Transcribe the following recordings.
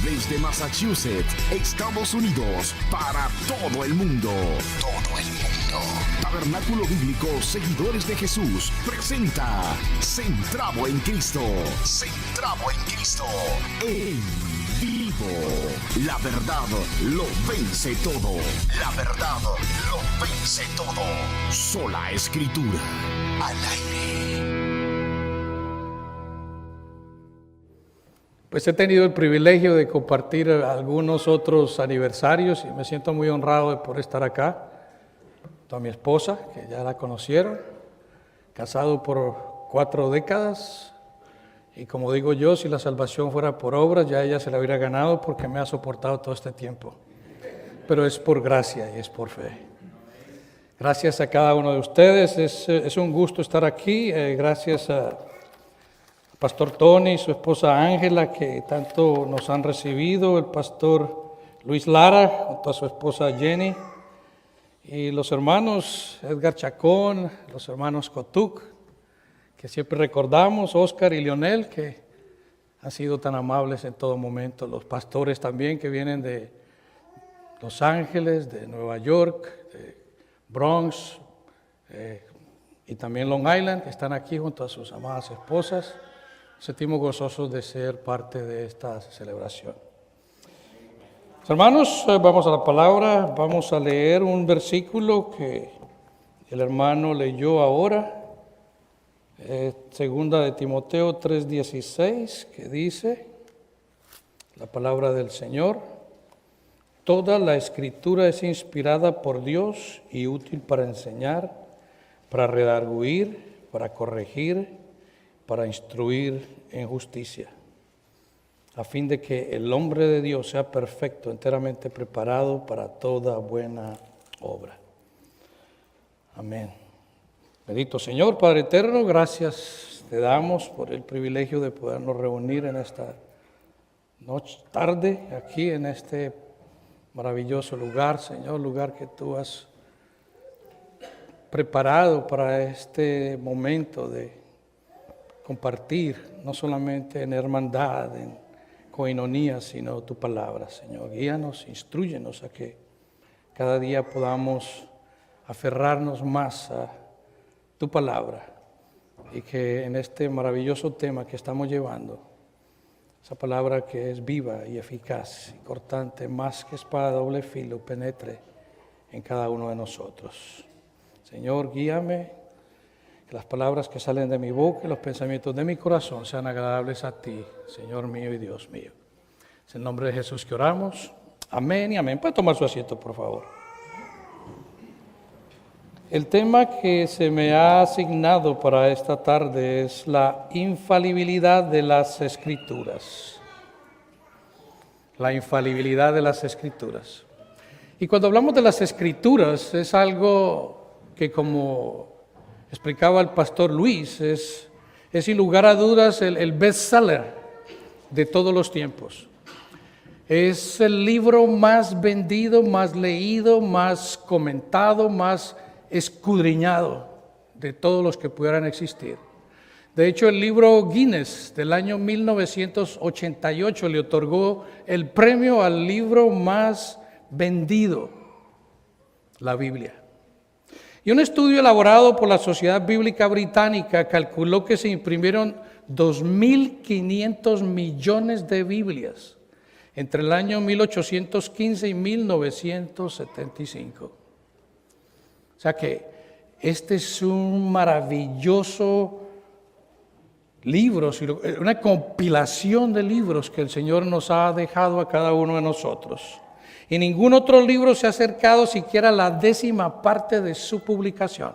Desde Massachusetts, Estados Unidos, para todo el mundo. Todo el mundo. Tabernáculo Bíblico Seguidores de Jesús presenta Centrado en Cristo. Centrado en Cristo. En vivo. La verdad lo vence todo. La verdad lo vence todo. Sola Escritura. Al aire. Pues he tenido el privilegio de compartir algunos otros aniversarios y me siento muy honrado por estar acá. Junto a mi esposa, que ya la conocieron, casado por 4 décadas. Y como digo yo, si la salvación fuera por obras, ya ella se la hubiera ganado porque me ha soportado todo este tiempo. Pero es por gracia y es por fe. Gracias a cada uno de ustedes. Es un gusto estar aquí. Gracias a Pastor Tony y su esposa Ángela, que tanto nos han recibido, el pastor Luis Lara, junto a su esposa Jenny, y los hermanos Edgar Chacón, los hermanos Cotuc, que siempre recordamos, Oscar y Lionel, que han sido tan amables en todo momento, los pastores también que vienen de Los Ángeles, de Nueva York, de Bronx, y también Long Island, que están aquí junto a sus amadas esposas. Sentimos gozosos de ser parte de esta celebración. Hermanos, vamos a la palabra, vamos a leer un versículo que el hermano leyó ahora, segunda de Timoteo 3:16, que dice, la palabra del Señor: toda la Escritura es inspirada por Dios y útil para enseñar, para redarguir, para corregir, para instruir en justicia, a fin de que el hombre de Dios sea perfecto, enteramente preparado para toda buena obra. Amén. Bendito Señor, Padre eterno, gracias te damos por el privilegio de podernos reunir en esta tarde, aquí en este maravilloso lugar, Señor, lugar que tú has preparado para este momento de compartir, no solamente en hermandad, en coinonía, sino tu palabra, Señor. Guíanos, instrúyenos a que cada día podamos aferrarnos más a tu palabra y que en este maravilloso tema que estamos llevando, esa palabra que es viva y eficaz y cortante, más que espada de doble filo, penetre en cada uno de nosotros. Señor, guíame. Que las palabras que salen de mi boca y los pensamientos de mi corazón sean agradables a ti, Señor mío y Dios mío. Es en nombre de Jesús que oramos. Amén y amén. Puede tomar su asiento, por favor. El tema que se me ha asignado para esta tarde es la infalibilidad de las Escrituras. La infalibilidad de las Escrituras. Y cuando hablamos de las Escrituras es algo que, como explicaba el pastor Luis, es sin lugar a dudas el bestseller de todos los tiempos. Es el libro más vendido, más leído, más comentado, más escudriñado de todos los que pudieran existir. De hecho, el libro Guinness del año 1988 le otorgó el premio al libro más vendido, la Biblia. Y un estudio elaborado por la Sociedad Bíblica Británica calculó que se imprimieron 2.500 millones de Biblias entre el año 1815 y 1975. O sea que este es un maravilloso libro, una compilación de libros que el Señor nos ha dejado a cada uno de nosotros. Y ningún otro libro se ha acercado siquiera a la 10ª parte de su publicación.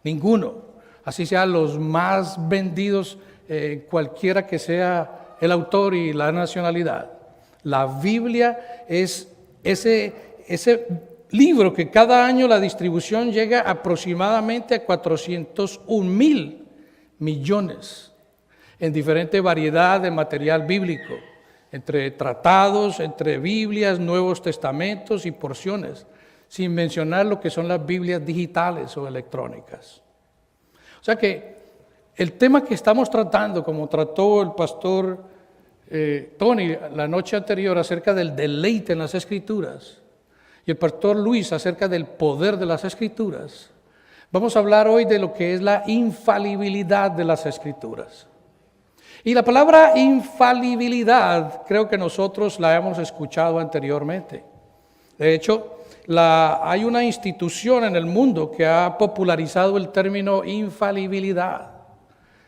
Ninguno. Así sean los más vendidos, cualquiera que sea el autor y la nacionalidad. La Biblia es ese libro que cada año la distribución llega aproximadamente a 401,000 millones en diferente variedad de material bíblico, entre tratados, entre Biblias, Nuevos Testamentos y porciones, sin mencionar lo que son las Biblias digitales o electrónicas. O sea que el tema que estamos tratando, como trató el pastor Tony la noche anterior acerca del deleite en las Escrituras y el pastor Luis acerca del poder de las Escrituras, vamos a hablar hoy de lo que es la infalibilidad de las Escrituras. Y la palabra infalibilidad creo que nosotros la hemos escuchado anteriormente. De hecho, hay una institución en el mundo que ha popularizado el término infalibilidad,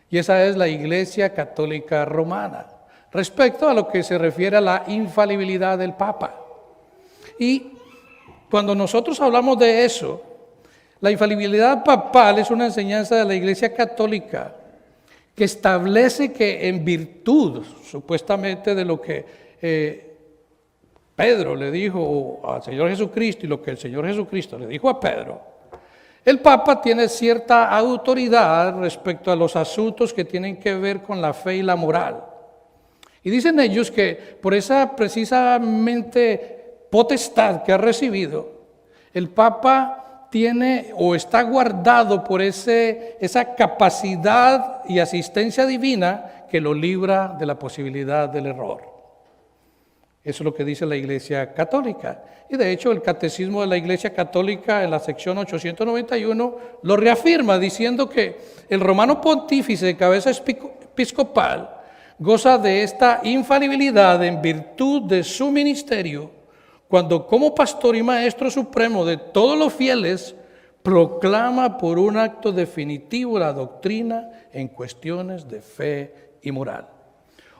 y esa es la Iglesia Católica Romana, respecto a lo que se refiere a la infalibilidad del Papa. Y cuando nosotros hablamos de eso, la infalibilidad papal es una enseñanza de la Iglesia Católica que establece que en virtud, supuestamente, de lo que Pedro le dijo al Señor Jesucristo y lo que el Señor Jesucristo le dijo a Pedro, el Papa tiene cierta autoridad respecto a los asuntos que tienen que ver con la fe y la moral. Y dicen ellos que por esa precisamente potestad que ha recibido, el Papa tiene o está guardado por esa capacidad y asistencia divina que lo libra de la posibilidad del error. Eso es lo que dice la Iglesia Católica. Y de hecho el Catecismo de la Iglesia Católica en la sección 891 lo reafirma diciendo que el romano pontífice de cabeza episcopal goza de esta infalibilidad en virtud de su ministerio cuando como pastor y maestro supremo de todos los fieles proclama por un acto definitivo la doctrina en cuestiones de fe y moral.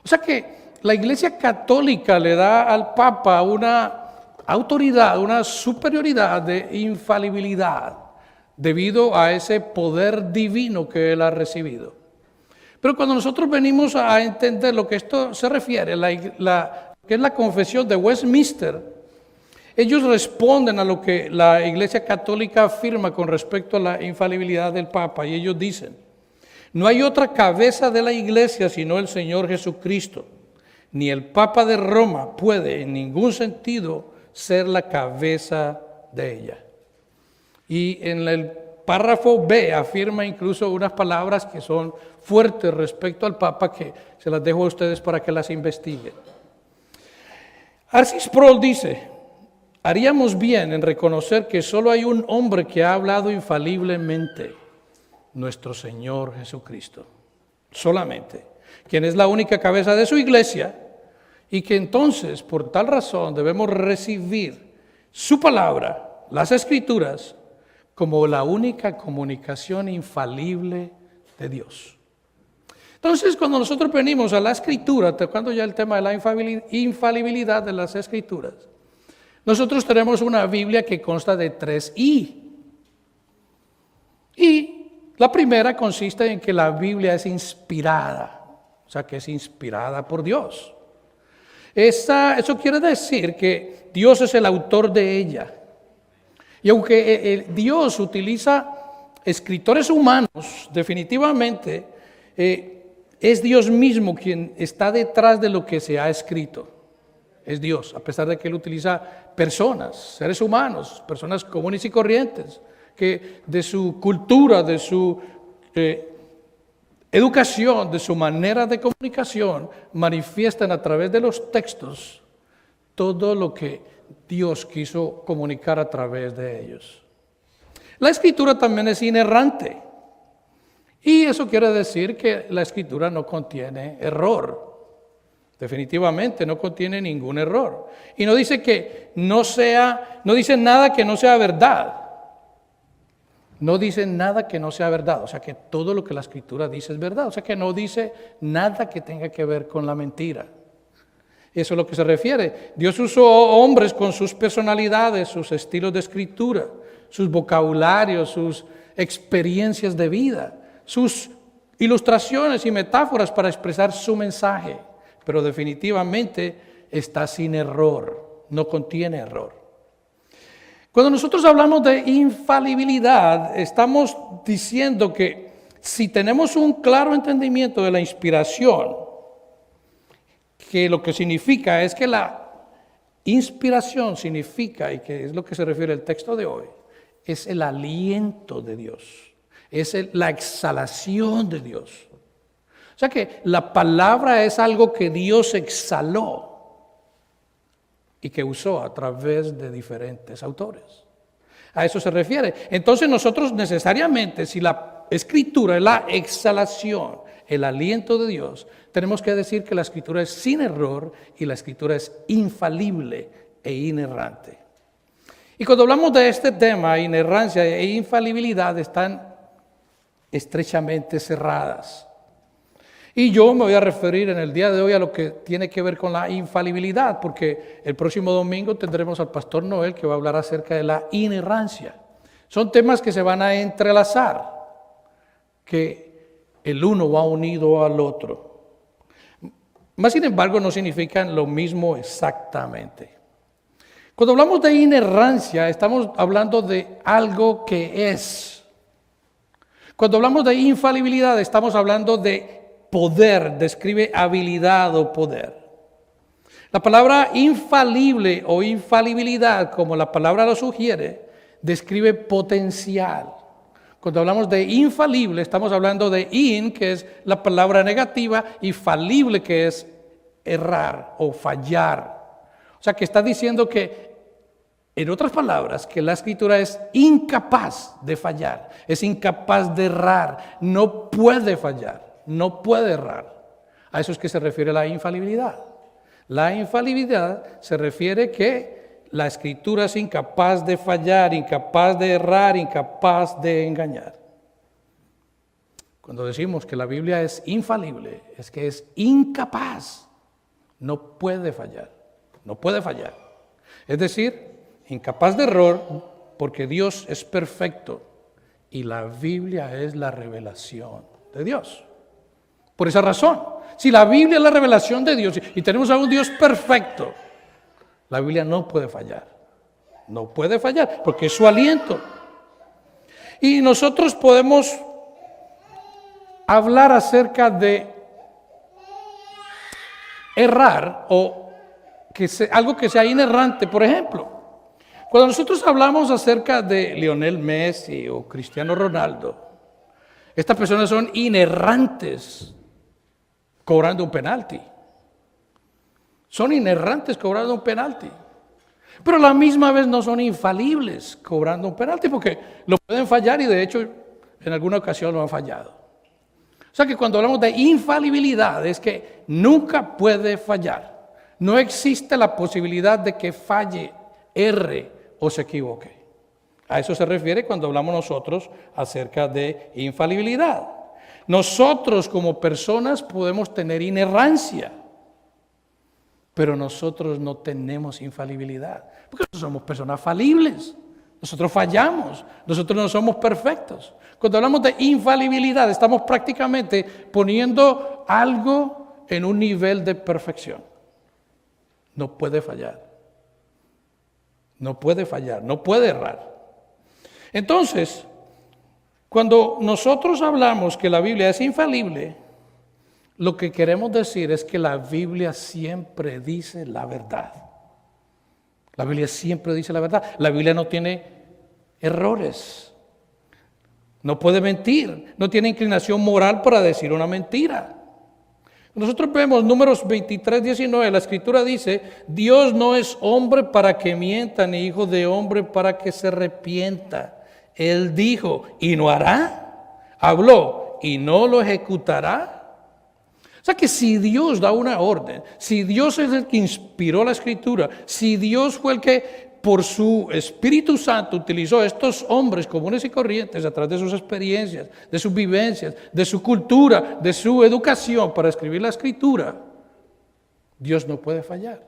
O sea que la Iglesia Católica le da al Papa una autoridad, una superioridad de infalibilidad debido a ese poder divino que él ha recibido. Pero cuando nosotros venimos a entender lo que esto se refiere, que es la confesión de Westminster, ellos responden a lo que la Iglesia Católica afirma con respecto a la infalibilidad del Papa, y ellos dicen: no hay otra cabeza de la Iglesia sino el Señor Jesucristo. Ni el Papa de Roma puede en ningún sentido ser la cabeza de ella. Y en el párrafo B afirma incluso unas palabras que son fuertes respecto al Papa, que se las dejo a ustedes para que las investiguen. R.C. Sproul dice: haríamos bien en reconocer que solo hay un hombre que ha hablado infaliblemente, nuestro Señor Jesucristo, solamente, quien es la única cabeza de su iglesia, y que entonces por tal razón debemos recibir su palabra, las Escrituras, como la única comunicación infalible de Dios. Entonces, cuando nosotros venimos a la Escritura, tocando ya el tema de la infalibilidad de las Escrituras, nosotros tenemos una Biblia que consta de 3 I. Y la primera consiste en que la Biblia es inspirada, o sea, que es inspirada por Dios. Eso quiere decir que Dios es el autor de ella. Y aunque Dios utiliza escritores humanos, definitivamente es Dios mismo quien está detrás de lo que se ha escrito. Es Dios, a pesar de que Él utiliza personas, seres humanos, personas comunes y corrientes, que de su cultura, de su educación, de su manera de comunicación, manifiestan a través de los textos todo lo que Dios quiso comunicar a través de ellos. La Escritura también es inerrante, y eso quiere decir que la Escritura no contiene error. Definitivamente no contiene ningún error. Y no dice no dice nada que no sea verdad. No dice nada que no sea verdad, o sea que todo lo que la Escritura dice es verdad, o sea que no dice nada que tenga que ver con la mentira. Eso es lo que se refiere. Dios usó hombres con sus personalidades, sus estilos de escritura, sus vocabularios, sus experiencias de vida, sus ilustraciones y metáforas para expresar su mensaje, pero definitivamente está sin error, no contiene error. Cuando nosotros hablamos de infalibilidad, estamos diciendo que si tenemos un claro entendimiento de la inspiración, que lo que significa es que la inspiración significa, y que es lo que se refiere el texto de hoy, es el aliento de Dios, es la exhalación de Dios. O sea que la palabra es algo que Dios exhaló y que usó a través de diferentes autores. A eso se refiere. Entonces nosotros necesariamente, si la Escritura es la exhalación, el aliento de Dios, tenemos que decir que la Escritura es sin error y la Escritura es infalible e inerrante. Y cuando hablamos de este tema, inerrancia e infalibilidad están estrechamente cerradas. Y yo me voy a referir en el día de hoy a lo que tiene que ver con la infalibilidad, porque el próximo domingo tendremos al pastor Noel que va a hablar acerca de la inerrancia. Son temas que se van a entrelazar, que el uno va unido al otro. Más sin embargo, no significan lo mismo exactamente. Cuando hablamos de inerrancia, estamos hablando de algo que es. Cuando hablamos de infalibilidad, estamos hablando de poder, describe habilidad o poder. La palabra infalible o infalibilidad, como la palabra lo sugiere, describe potencial. Cuando hablamos de infalible, estamos hablando de in, que es la palabra negativa, y falible, que es errar o fallar. O sea, que está diciendo que, en otras palabras, que la Escritura es incapaz de fallar, es incapaz de errar, no puede fallar. No puede errar. A eso es que se refiere la infalibilidad. La infalibilidad se refiere que la Escritura es incapaz de fallar, incapaz de errar, incapaz de engañar. Cuando decimos que la Biblia es infalible, es que es incapaz. No puede fallar. No puede fallar. Es decir, incapaz de error porque Dios es perfecto y la Biblia es la revelación de Dios. Por esa razón, si la Biblia es la revelación de Dios y tenemos a un Dios perfecto, la Biblia no puede fallar. No puede fallar porque es su aliento. Y nosotros podemos hablar acerca de errar o algo que sea inerrante. Por ejemplo, cuando nosotros hablamos acerca de Lionel Messi o Cristiano Ronaldo, estas personas son inerrantes cobrando un penalti. Son inerrantes cobrando un penalti. Pero a la misma vez no son infalibles cobrando un penalti porque lo pueden fallar y de hecho en alguna ocasión lo han fallado. O sea que cuando hablamos de infalibilidad es que nunca puede fallar. No existe la posibilidad de que falle, erre o se equivoque. A eso se refiere cuando hablamos nosotros acerca de infalibilidad. Nosotros como personas podemos tener inerrancia, pero nosotros no tenemos infalibilidad, porque nosotros somos personas falibles, nosotros fallamos, nosotros no somos perfectos. Cuando hablamos de infalibilidad, estamos prácticamente poniendo algo en un nivel de perfección. No puede fallar, no puede fallar, no puede errar. Entonces, cuando nosotros hablamos que la Biblia es infalible, lo que queremos decir es que la Biblia siempre dice la verdad. La Biblia siempre dice la verdad. La Biblia no tiene errores. No puede mentir. No tiene inclinación moral para decir una mentira. Nosotros vemos Números 23:19. La Escritura dice: Dios no es hombre para que mienta, ni hijo de hombre para que se arrepienta. Él dijo, y no hará. Habló, y no lo ejecutará. O sea que si Dios da una orden, si Dios es el que inspiró la Escritura, si Dios fue el que por su Espíritu Santo utilizó a estos hombres comunes y corrientes a través de sus experiencias, de sus vivencias, de su cultura, de su educación para escribir la Escritura, Dios no puede fallar,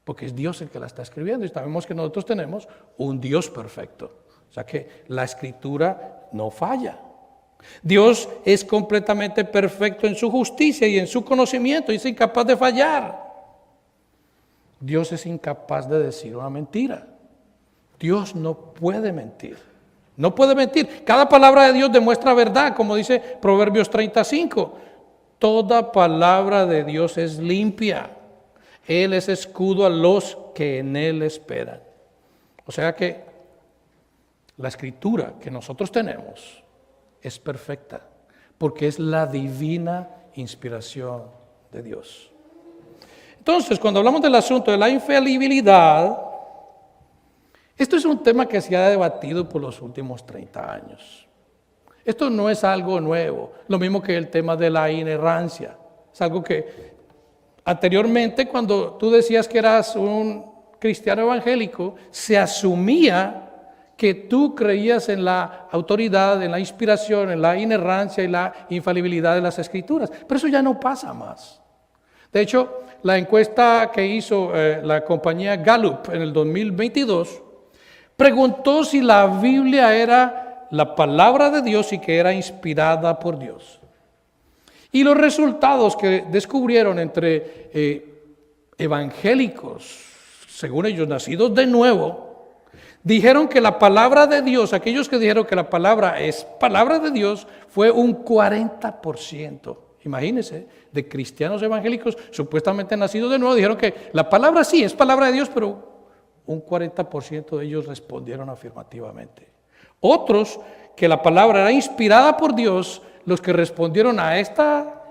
porque es Dios el que la está escribiendo y sabemos que nosotros tenemos un Dios perfecto. O sea que la Escritura no falla. Dios es completamente perfecto en su justicia y en su conocimiento y es incapaz de fallar. Dios es incapaz de decir una mentira. Dios no puede mentir. No puede mentir. Cada palabra de Dios demuestra verdad, como dice Proverbios 35. Toda palabra de Dios es limpia. Él es escudo a los que en Él esperan. O sea que la Escritura que nosotros tenemos es perfecta, porque es la divina inspiración de Dios. Entonces, cuando hablamos del asunto de la infalibilidad, esto es un tema que se ha debatido por los últimos 30 años. Esto no es algo nuevo, lo mismo que el tema de la inerrancia. Es algo que anteriormente, cuando tú decías que eras un cristiano evangélico, se asumía que tú creías en la autoridad, en la inspiración, en la inerrancia y la infalibilidad de las Escrituras. Pero eso ya no pasa más. De hecho, la encuesta que hizo la compañía Gallup en el 2022 preguntó si la Biblia era la palabra de Dios y que era inspirada por Dios. Y los resultados que descubrieron entre evangélicos, según ellos nacidos de nuevo, dijeron que la palabra de Dios, aquellos que dijeron que la palabra es palabra de Dios, fue un 40%. Imagínense, de cristianos evangélicos supuestamente nacidos de nuevo, dijeron que la palabra sí es palabra de Dios, pero un 40% de ellos respondieron afirmativamente. Otros, que la palabra era inspirada por Dios, los que respondieron a esta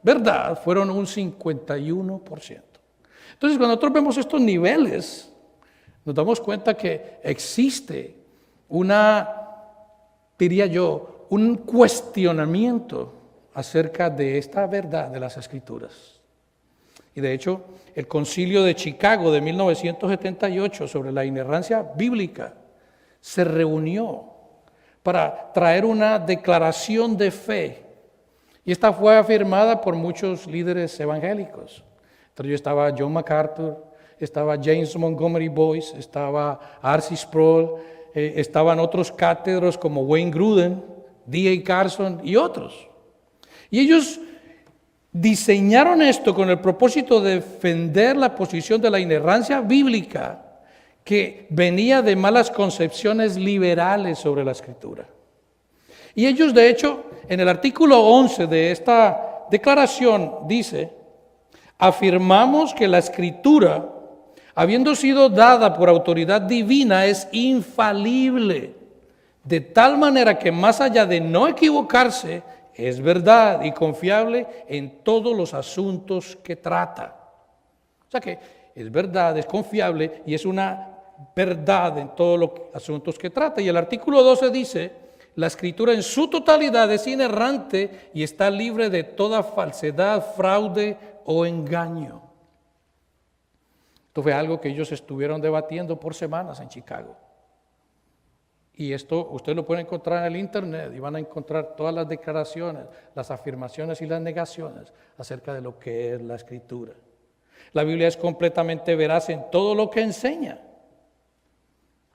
verdad fueron un 51%. Entonces, cuando nosotros vemos estos niveles, nos damos cuenta que existe diría yo, un cuestionamiento acerca de esta verdad de las Escrituras. Y de hecho, el Concilio de Chicago de 1978 sobre la inerrancia bíblica se reunió para traer una declaración de fe. Y esta fue afirmada por muchos líderes evangélicos. Entre ellos estaba John MacArthur, estaba James Montgomery Boyce, estaba R.C. Sproul, estaban otros cátedros como Wayne Grudem, D.A. Carson y otros. Y ellos diseñaron esto con el propósito de defender la posición de la inerrancia bíblica que venía de malas concepciones liberales sobre la Escritura. Y ellos, de hecho, en el artículo 11 de esta declaración dice: afirmamos que la Escritura, habiendo sido dada por autoridad divina, es infalible, de tal manera que más allá de no equivocarse, es verdad y confiable en todos los asuntos que trata. O sea que es verdad, es confiable y es una verdad en todos los asuntos que trata. Y el artículo 12 dice: la Escritura en su totalidad es inerrante y está libre de toda falsedad, fraude o engaño. Esto fue algo que ellos estuvieron debatiendo por semanas en Chicago. Y esto usted lo puede encontrar en el internet y van a encontrar todas las declaraciones, las afirmaciones y las negaciones acerca de lo que es la Escritura. La Biblia es completamente veraz en todo lo que enseña.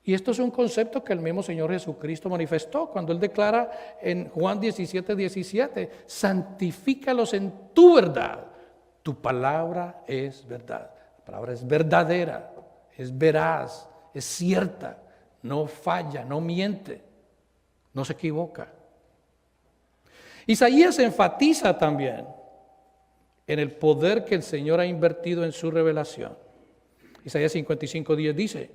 Y esto es un concepto que el mismo Señor Jesucristo manifestó cuando Él declara en Juan 17:17, santifícalos en tu verdad, tu palabra es verdad. La palabra es verdadera, es veraz, es cierta. No falla, no miente, no se equivoca. Isaías enfatiza también en el poder que el Señor ha invertido en su revelación. Isaías 55:10 dice: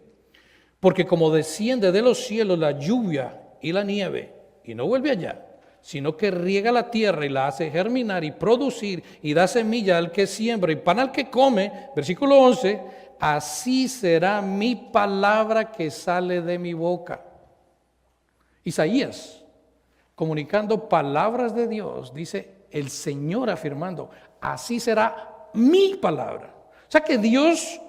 porque como desciende de los cielos la lluvia y la nieve, y no vuelve allá, sino que riega la tierra y la hace germinar y producir, y da semilla al que siembra y pan al que come, versículo 11, así será mi palabra que sale de mi boca. Isaías, comunicando palabras de Dios, dice el Señor afirmando, así será mi palabra. O sea que Dios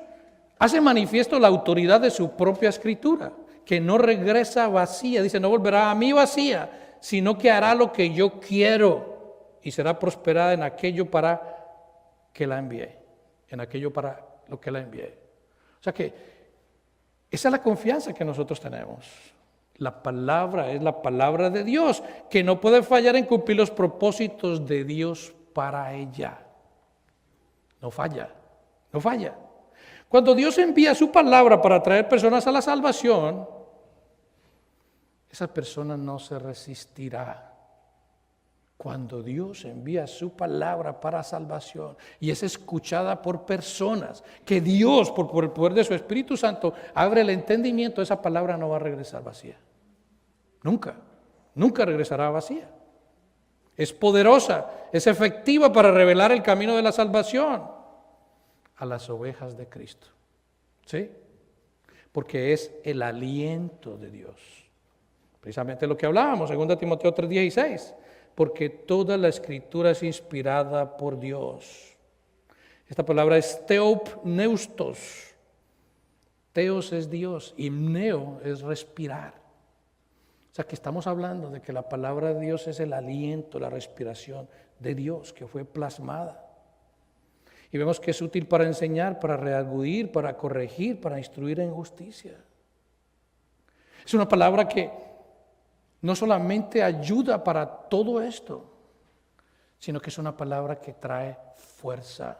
hace manifiesto la autoridad de su propia Escritura, que no regresa vacía, dice, no volverá a mí vacía, sino que hará lo que yo quiero y será prosperada en aquello para que la envié, en aquello para lo que la envié. O sea que esa es la confianza que nosotros tenemos. La palabra es la palabra de Dios, que no puede fallar en cumplir los propósitos de Dios para ella. No falla, no falla. Cuando Dios envía su palabra para traer personas a la salvación, esa persona no se resistirá. Cuando Dios envía su palabra para salvación y es escuchada por personas que Dios, por el poder de su Espíritu Santo, abre el entendimiento, esa palabra no va a regresar vacía. Nunca, nunca regresará vacía. es poderosa, es efectiva para revelar el camino de la salvación a las ovejas de Cristo. ¿Sí? Porque es el aliento de Dios. Precisamente lo que hablábamos, 2 Timoteo 3:16. Porque toda la Escritura es inspirada por Dios. Esta palabra es theopneustos. Theos es Dios y pneo es respirar. O sea que estamos hablando de que la palabra de Dios es el aliento, la respiración de Dios que fue plasmada. Y vemos que es útil para enseñar, para redarguir, para corregir, para instruir en justicia. Es una palabra que no solamente ayuda para todo esto, sino que es una palabra que trae fuerza,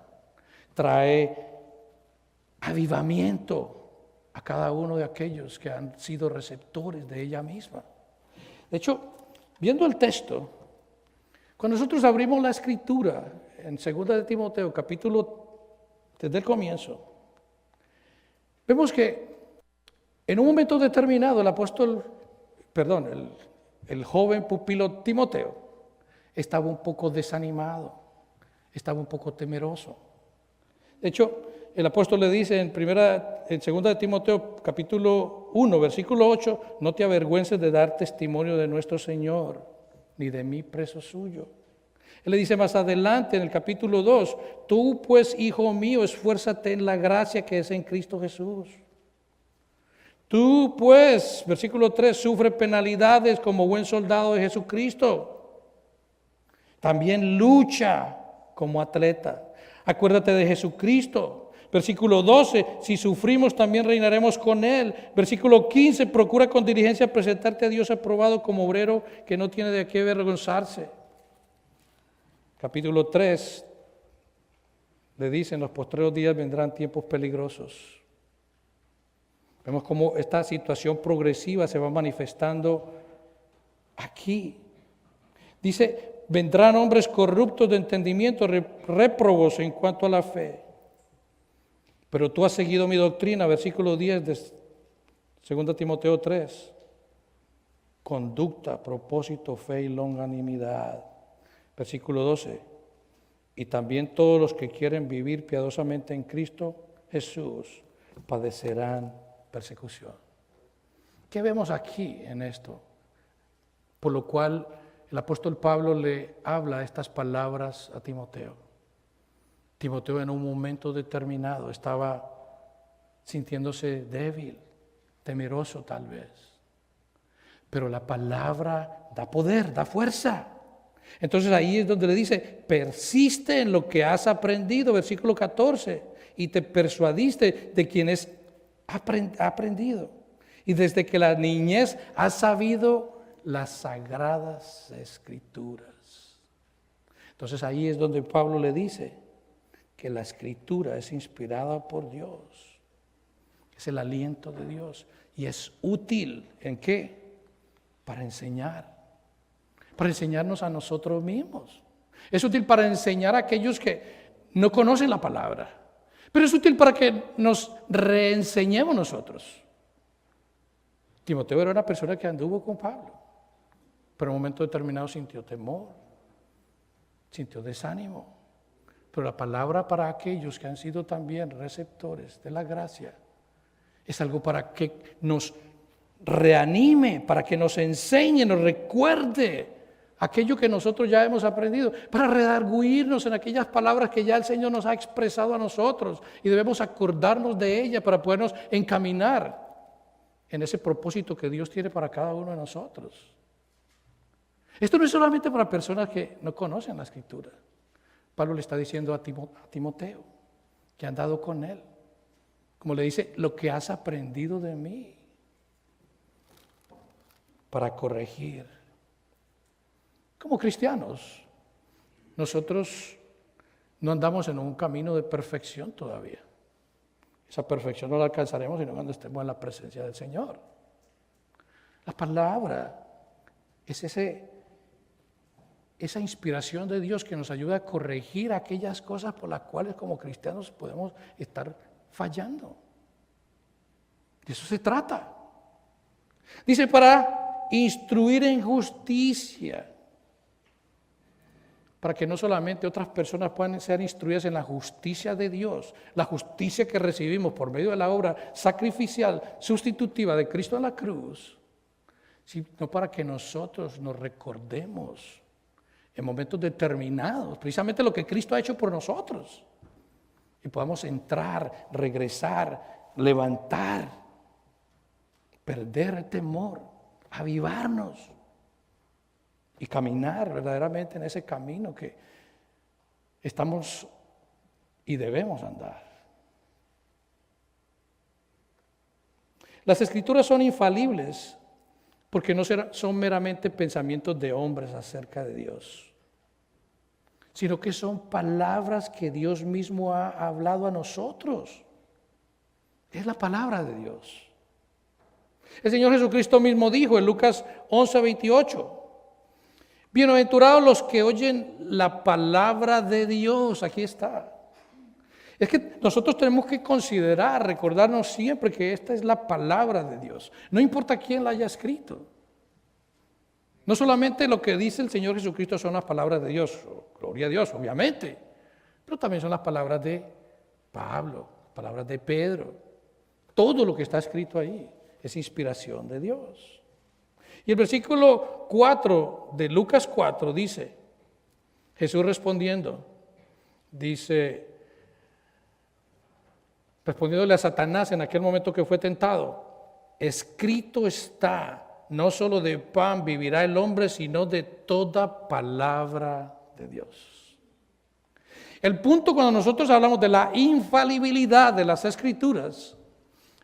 trae avivamiento a cada uno de aquellos que han sido receptores de ella misma. De hecho, viendo el texto, cuando nosotros abrimos la Escritura en 2 de Timoteo, capítulo, desde el comienzo, vemos que en un momento determinado el joven pupilo Timoteo estaba un poco desanimado, estaba un poco temeroso. De hecho, el apóstol le dice en 2 de Timoteo capítulo 1, versículo 8, no te avergüences de dar testimonio de nuestro Señor, ni de mí preso suyo. Él le dice más adelante en el capítulo 2, tú pues, hijo mío, esfuérzate en la gracia que es en Cristo Jesús. Tú pues, versículo 3, sufre penalidades como buen soldado de Jesucristo. También lucha como atleta. Acuérdate de Jesucristo. Versículo 12, si sufrimos también reinaremos con Él. Versículo 15, procura con diligencia presentarte a Dios aprobado como obrero que no tiene de qué avergonzarse. Capítulo 3, le dice, en los postreros días vendrán tiempos peligrosos. Vemos cómo esta situación progresiva se va manifestando aquí. Dice, vendrán hombres corruptos de entendimiento, réprobos en cuanto a la fe. Pero tú has seguido mi doctrina, versículo 10 de 2 Timoteo 3. Conducta, propósito, fe y longanimidad. Versículo 12. Y también todos los que quieren vivir piadosamente en Cristo Jesús padecerán persecución. ¿Qué vemos aquí en esto? Por lo cual el apóstol Pablo le habla estas palabras a Timoteo. Timoteo en un momento determinado estaba sintiéndose débil, temeroso tal vez. Pero la palabra da poder, da fuerza. Entonces ahí es donde le dice, persiste en lo que has aprendido, versículo 14, y te persuadiste de quien ha aprendido. Y desde que la niñez has sabido las sagradas escrituras. Entonces ahí es donde Pablo le dice que la escritura es inspirada por Dios. Es el aliento de Dios y es útil, ¿en qué? Para enseñar. Para enseñarnos a nosotros mismos. Es útil para enseñar a aquellos que no conocen la palabra. Pero es útil para que nos reenseñemos nosotros. Timoteo era una persona que anduvo con Pablo, pero en un momento determinado sintió temor, sintió desánimo. Pero la palabra para aquellos que han sido también receptores de la gracia es algo para que nos reanime, para que nos enseñe, nos recuerde aquello que nosotros ya hemos aprendido, para redarguirnos en aquellas palabras que ya el Señor nos ha expresado a nosotros y debemos acordarnos de ellas para podernos encaminar en ese propósito que Dios tiene para cada uno de nosotros. Esto no es solamente para personas que no conocen la Escritura. Pablo le está diciendo a Timoteo, que ha andado con él, como le dice, lo que has aprendido de mí, para corregir. Como cristianos, nosotros no andamos en un camino de perfección todavía. Esa perfección no la alcanzaremos sino cuando estemos en la presencia del Señor. La palabra es esa inspiración de Dios que nos ayuda a corregir aquellas cosas por las cuales como cristianos podemos estar fallando. De eso se trata. Dice, para instruir en justicia. para que no solamente otras personas puedan ser instruidas en la justicia de Dios, la justicia que recibimos por medio de la obra sacrificial, sustitutiva de Cristo en la cruz, sino para que nosotros nos recordemos en momentos determinados, precisamente lo que Cristo ha hecho por nosotros, y podamos entrar, regresar, levantar, perder el temor, avivarnos y caminar verdaderamente en ese camino que estamos y debemos andar. Las Escrituras son infalibles porque no son meramente pensamientos de hombres acerca de Dios, sino que son palabras que Dios mismo ha hablado a nosotros. Es la palabra de Dios. El Señor Jesucristo mismo dijo en Lucas 11:28, bienaventurados los que oyen la palabra de Dios. Aquí está. Es que nosotros tenemos que considerar, recordarnos siempre que esta es la palabra de Dios. No importa quién la haya escrito. No solamente lo que dice el Señor Jesucristo son las palabras de Dios, gloria a Dios, obviamente, pero también son las palabras de Pablo, palabras de Pedro. Todo lo que está escrito ahí es inspiración de Dios. Y el versículo 4 de Lucas 4 dice, Jesús respondiéndole a Satanás en aquel momento que fue tentado, escrito está, no solo de pan vivirá el hombre, sino de toda palabra de Dios. El punto cuando nosotros hablamos de la infalibilidad de las Escrituras,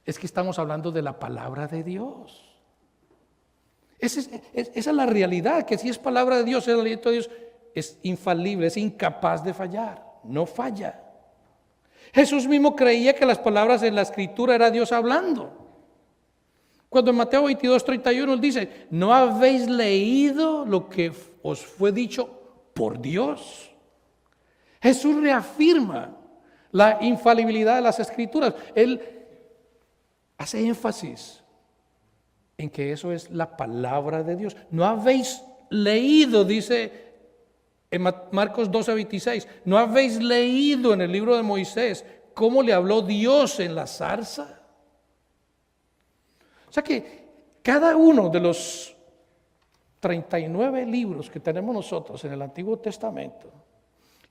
es que estamos hablando de la palabra de Dios. Esa es la realidad, que si es palabra de Dios, es el aliento de Dios, es infalible, es incapaz de fallar, no falla. Jesús mismo creía que las palabras en la Escritura era Dios hablando. Cuando en Mateo 22:31 él dice, ¿no habéis leído lo que os fue dicho por Dios? Jesús reafirma la infalibilidad de las Escrituras. Él hace énfasis en que eso es la palabra de Dios. ¿No habéis leído, dice en Marcos 12:26, no habéis leído en el libro de Moisés cómo le habló Dios en la zarza? O sea que cada uno de los 39 libros que tenemos nosotros en el Antiguo Testamento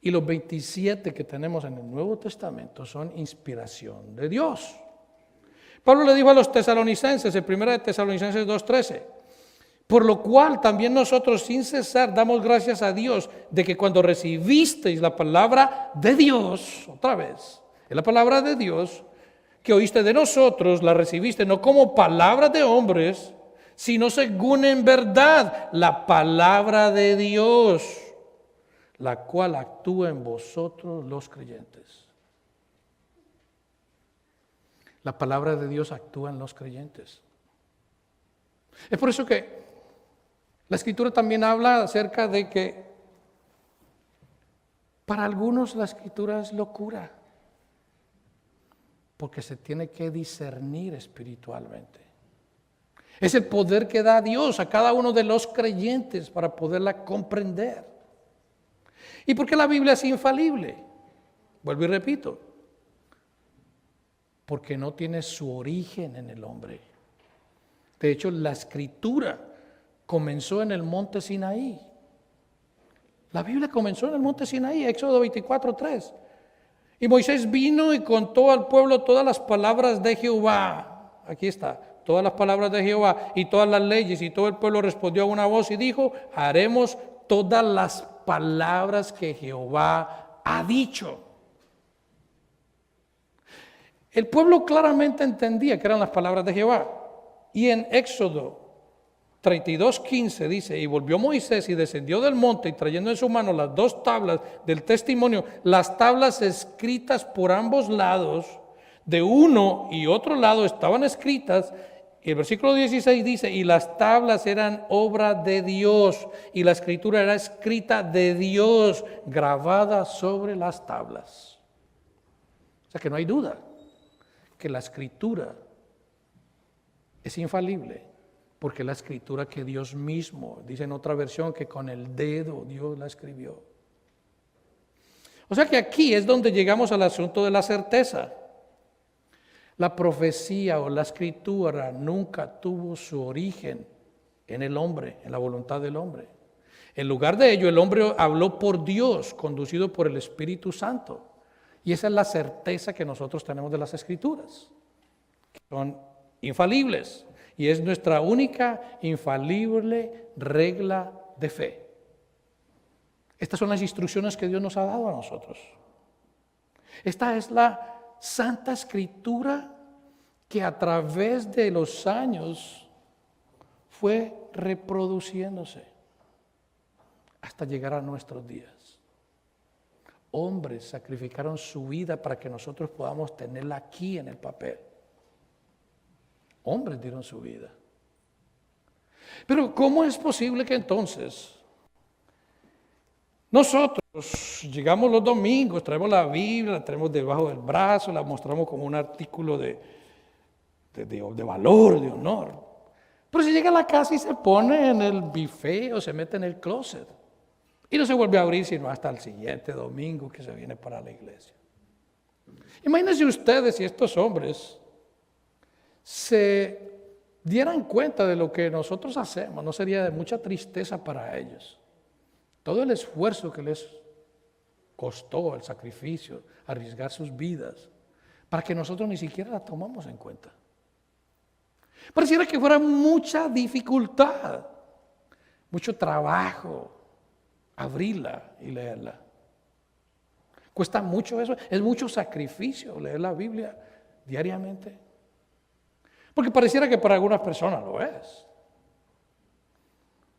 y los 27 que tenemos en el Nuevo Testamento son inspiración de Dios. Pablo le dijo a los tesalonicenses, en 1 de Tesalonicenses 2:13, por lo cual también nosotros sin cesar damos gracias a Dios de que cuando recibisteis la palabra de Dios, otra vez, es la palabra de Dios, que oíste de nosotros, la recibiste no como palabra de hombres, sino según en verdad la palabra de Dios, la cual actúa en vosotros los creyentes. La palabra de Dios actúa en los creyentes. Es por eso que la Escritura también habla acerca de que para algunos la Escritura es locura, porque se tiene que discernir espiritualmente. Es el poder que da Dios a cada uno de los creyentes para poderla comprender. ¿Y por qué la Biblia es infalible? Vuelvo y repito. Porque no tiene su origen en el hombre. De hecho, la Escritura comenzó en el monte Sinaí. La Biblia comenzó en el monte Sinaí, Éxodo 24:3. Y Moisés vino y contó al pueblo todas las palabras de Jehová. Aquí está, todas las palabras de Jehová y todas las leyes. Y todo el pueblo respondió a una voz y dijo, haremos todas las palabras que Jehová ha dicho. El pueblo claramente entendía que eran las palabras de Jehová. Y en Éxodo 32:15 dice, y volvió Moisés y descendió del monte y trayendo en su mano las 2 tablas del testimonio, las tablas escritas por ambos lados, de uno y otro lado estaban escritas. Y el versículo 16 dice, y las tablas eran obra de Dios, y la escritura era escrita de Dios, grabada sobre las tablas. O sea que no hay duda que la Escritura es infalible, porque la Escritura que Dios mismo, dice en otra versión que con el dedo Dios la escribió. O sea que aquí es donde llegamos al asunto de la certeza. La profecía o la escritura nunca tuvo su origen en el hombre, en la voluntad del hombre. En lugar de ello, el hombre habló por Dios, conducido por el Espíritu Santo. Y esa es la certeza que nosotros tenemos de las escrituras, que son infalibles. Y es nuestra única infalible regla de fe. Estas son las instrucciones que Dios nos ha dado a nosotros. Esta es la Santa Escritura que a través de los años fue reproduciéndose hasta llegar a nuestros días. Hombres sacrificaron su vida para que nosotros podamos tenerla aquí en el papel. Hombres dieron su vida. Pero ¿cómo es posible que entonces nosotros llegamos los domingos, traemos la Biblia, la traemos debajo del brazo, la mostramos como un artículo de valor, de honor? Pero si llega a la casa y se pone en el buffet o se mete en el closet y no se vuelve a abrir sino hasta el siguiente domingo que se viene para la iglesia. Imagínense ustedes si estos hombres se dieran cuenta de lo que nosotros hacemos, no sería de mucha tristeza para ellos. Todo el esfuerzo que les costó, el sacrificio, arriesgar sus vidas, para que nosotros ni siquiera la tomamos en cuenta. Pareciera que fuera mucha dificultad, mucho trabajo abrirla y leerla. Cuesta mucho eso, es mucho sacrificio leer la Biblia diariamente. Porque pareciera que para algunas personas lo es.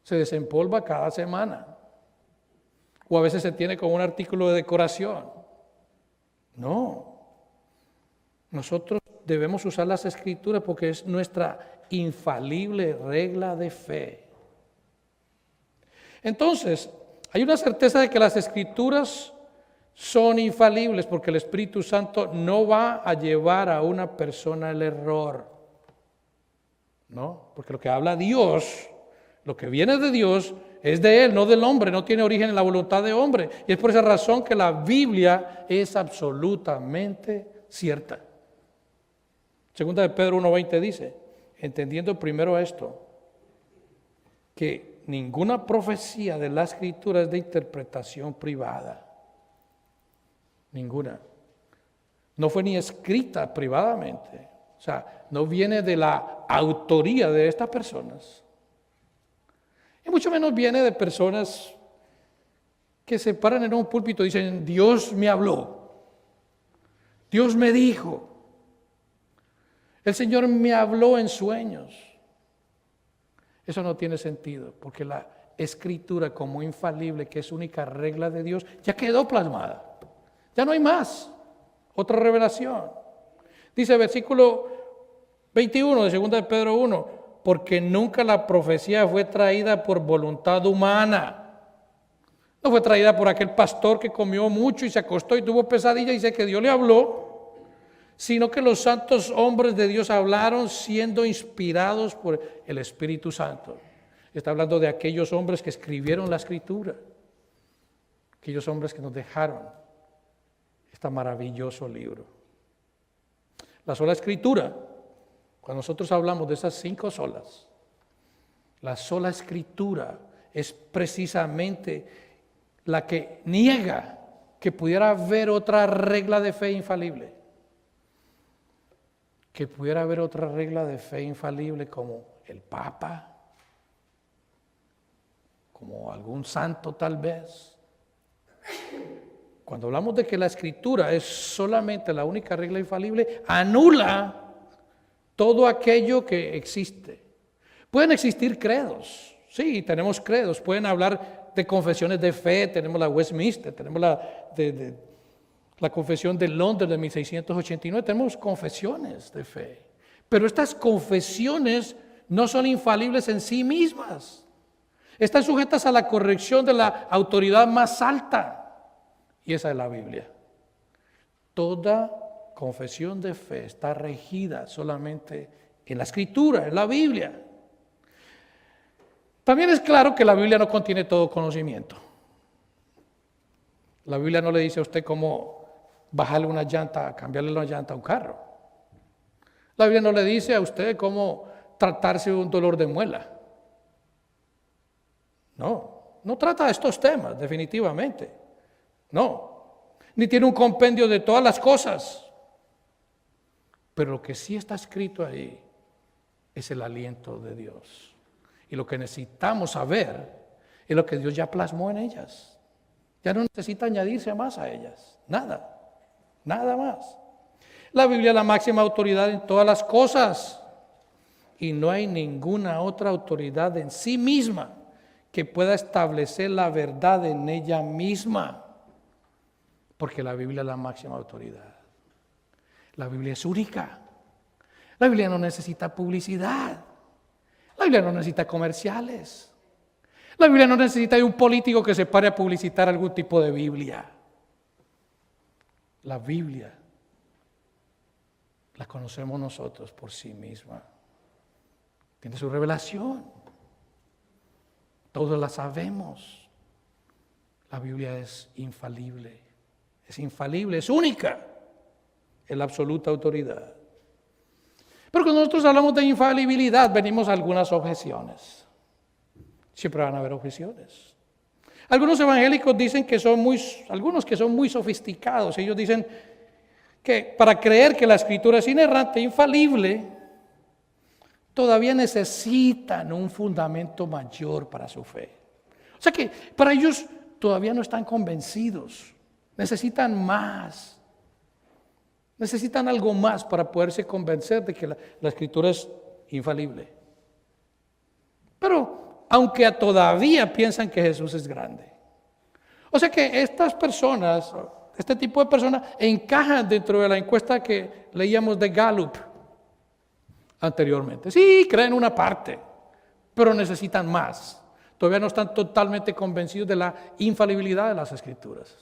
Se desempolva cada semana. O a veces se tiene como un artículo de decoración. No. Nosotros debemos usar las Escrituras porque es nuestra infalible regla de fe. Entonces, hay una certeza de que las Escrituras son infalibles porque el Espíritu Santo no va a llevar a una persona al error. ¿No? Porque lo que habla Dios, lo que viene de Dios, es de Él, no del hombre, no tiene origen en la voluntad de hombre. Y es por esa razón que la Biblia es absolutamente cierta. Segunda de Pedro 1:20 dice, entendiendo primero esto, que ninguna profecía de la Escritura es de interpretación privada. Ninguna. No fue ni escrita privadamente. O sea, no viene de la autoría de estas personas. Y mucho menos viene de personas que se paran en un púlpito y dicen, Dios me habló. Dios me dijo. El Señor me habló en sueños. Eso no tiene sentido, porque la Escritura como infalible, que es única regla de Dios, ya quedó plasmada. Ya no hay más. Otra revelación. Dice versículo 21 de 2 de Pedro 1, porque nunca la profecía fue traída por voluntad humana. No fue traída por aquel pastor que comió mucho y se acostó y tuvo pesadilla y dice que Dios le habló, sino que los santos hombres de Dios hablaron siendo inspirados por el Espíritu Santo. Está hablando de aquellos hombres que escribieron la Escritura, aquellos hombres que nos dejaron este maravilloso libro. La sola Escritura, cuando nosotros hablamos de esas 5 solas, la sola Escritura es precisamente la que niega que pudiera haber otra regla de fe infalible. Que pudiera haber otra regla de fe infalible como el Papa, como algún santo tal vez. Cuando hablamos de que la Escritura es solamente la única regla infalible, anula todo aquello que existe. Pueden existir credos, sí, tenemos credos, pueden hablar de confesiones de fe, tenemos la Westminster, tenemos la confesión de Londres de 1689, tenemos confesiones de fe. Pero estas confesiones no son infalibles en sí mismas. Están sujetas a la corrección de la autoridad más alta. Y esa es la Biblia. Toda confesión de fe está regida solamente en la Escritura, en la Biblia. También es claro que la Biblia no contiene todo conocimiento. La Biblia no le dice a usted cómo bajarle una llanta, cambiarle una llanta a un carro. La Biblia no le dice a usted cómo tratarse un dolor de muela. No trata estos temas, definitivamente. No, ni tiene un compendio de todas las cosas. Pero lo que sí está escrito ahí es el aliento de Dios. Y lo que necesitamos saber es lo que Dios ya plasmó en ellas. Ya no necesita añadirse más a ellas. Nada más. La Biblia es la máxima autoridad en todas las cosas. Y no hay ninguna otra autoridad en sí misma que pueda establecer la verdad en ella misma. Porque la Biblia es la máxima autoridad. La Biblia es única. La Biblia no necesita publicidad. La Biblia no necesita comerciales. La Biblia no necesita de un político que se pare a publicitar algún tipo de Biblia. La Biblia la conocemos nosotros por sí misma. Tiene su revelación. Todos la sabemos. La Biblia es infalible. Es infalible, es única. Es la absoluta autoridad. Pero cuando nosotros hablamos de infalibilidad, venimos a algunas objeciones. Siempre van a haber objeciones. Algunos evangélicos dicen que algunos que son muy sofisticados. Ellos dicen que para creer que la Escritura es inerrante e infalible, todavía necesitan un fundamento mayor para su fe. O sea que para ellos todavía no están convencidos. Necesitan más. Necesitan algo más para poderse convencer de que la Escritura es infalible. Pero aunque todavía piensan que Jesús es grande. O sea que estas personas, este tipo de personas, encajan dentro de la encuesta que leíamos de Gallup anteriormente. Sí, creen una parte, pero necesitan más. Todavía no están totalmente convencidos de la infalibilidad de las Escrituras.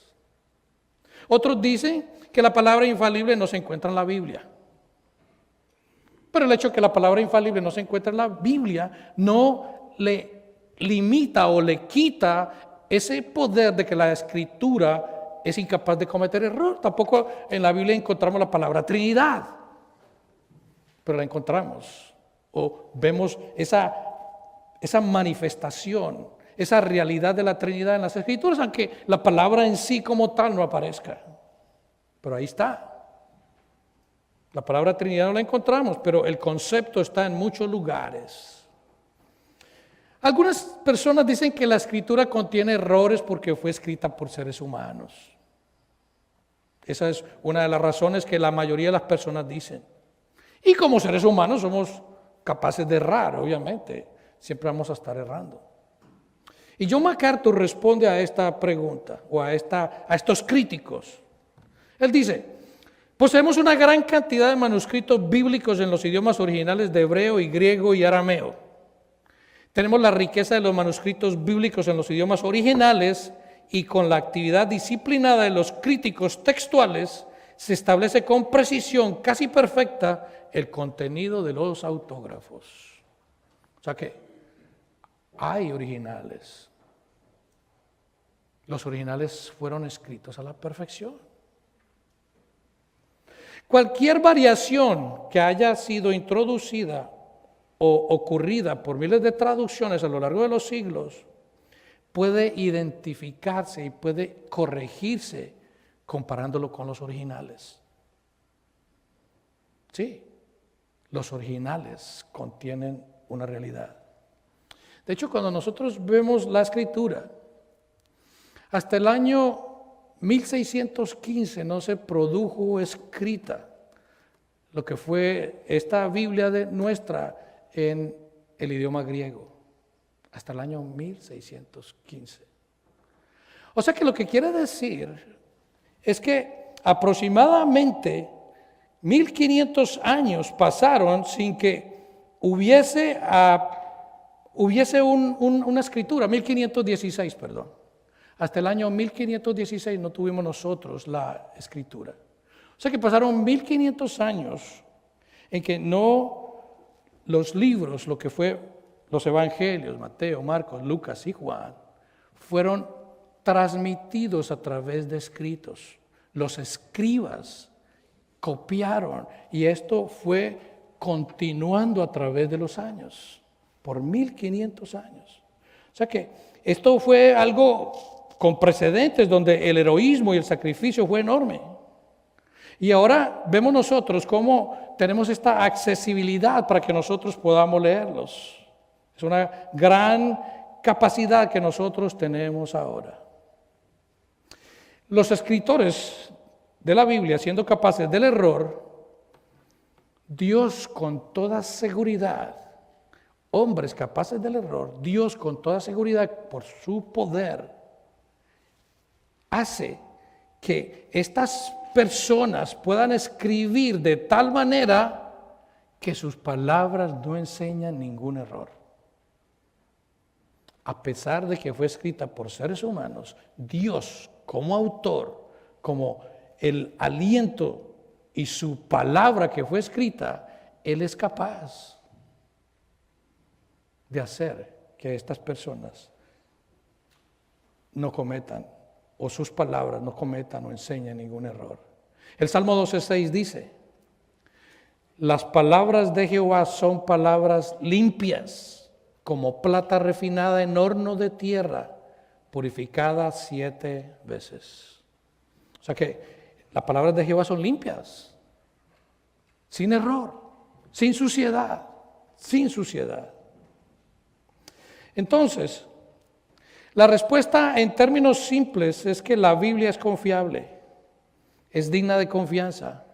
Otros dicen que la palabra infalible no se encuentra en la Biblia. Pero el hecho de que la palabra infalible no se encuentra en la Biblia no le limita o le quita ese poder de que la Escritura es incapaz de cometer error. Tampoco en la Biblia encontramos la palabra Trinidad. Pero la encontramos o vemos esa manifestación, esa realidad de la Trinidad en las Escrituras, aunque la palabra en sí como tal no aparezca. Pero ahí está. La palabra Trinidad no la encontramos, pero el concepto está en muchos lugares. Algunas personas dicen que la Escritura contiene errores porque fue escrita por seres humanos. Esa es una de las razones que la mayoría de las personas dicen. Y como seres humanos somos capaces de errar, obviamente. Siempre vamos a estar errando. Y John MacArthur responde a esta pregunta o a estos críticos. Él dice: poseemos una gran cantidad de manuscritos bíblicos en los idiomas originales de hebreo y griego y arameo. Tenemos la riqueza de los manuscritos bíblicos en los idiomas originales y con la actividad disciplinada de los críticos textuales se establece con precisión casi perfecta el contenido de los autógrafos. O sea que hay originales. Los originales fueron escritos a la perfección. Cualquier variación que haya sido introducida o ocurrida por miles de traducciones a lo largo de los siglos puede identificarse y puede corregirse comparándolo con los originales. Sí, los originales contienen una realidad. De hecho, cuando nosotros vemos la Escritura, hasta el año 1615 no se produjo escrita lo que fue esta Biblia nuestra en el idioma griego. Hasta el año 1615. O sea que lo que quiere decir es que aproximadamente 1500 años pasaron sin que hubiese una escritura, 1516, perdón. Hasta el año 1516 no tuvimos nosotros la escritura. O sea que pasaron 1500 años en que los libros, lo que fue los evangelios, Mateo, Marcos, Lucas y Juan, fueron transmitidos a través de escritos. Los escribas copiaron y esto fue continuando a través de los años, por 1500 años. O sea que esto fue algo con precedentes donde el heroísmo y el sacrificio fue enorme. Y ahora vemos nosotros cómo tenemos esta accesibilidad para que nosotros podamos leerlos. Es una gran capacidad que nosotros tenemos ahora. Los escritores de la Biblia, siendo capaces del error, Dios con toda seguridad, hombres capaces del error, Dios con toda seguridad por su poder, hace que estas personas puedan escribir de tal manera que sus palabras no enseñan ningún error. A pesar de que fue escrita por seres humanos, Dios como autor, como el aliento y su palabra que fue escrita, Él es capaz de hacer que estas personas no cometan, o sus palabras no cometan o enseñen ningún error. El Salmo 12:6 dice: las palabras de Jehová son palabras limpias, como plata refinada en horno de tierra, purificada 7 veces. O sea que las palabras de Jehová son limpias, sin error, sin suciedad, sin suciedad. Entonces, la respuesta en términos simples es que la Biblia es confiable, es digna de confianza,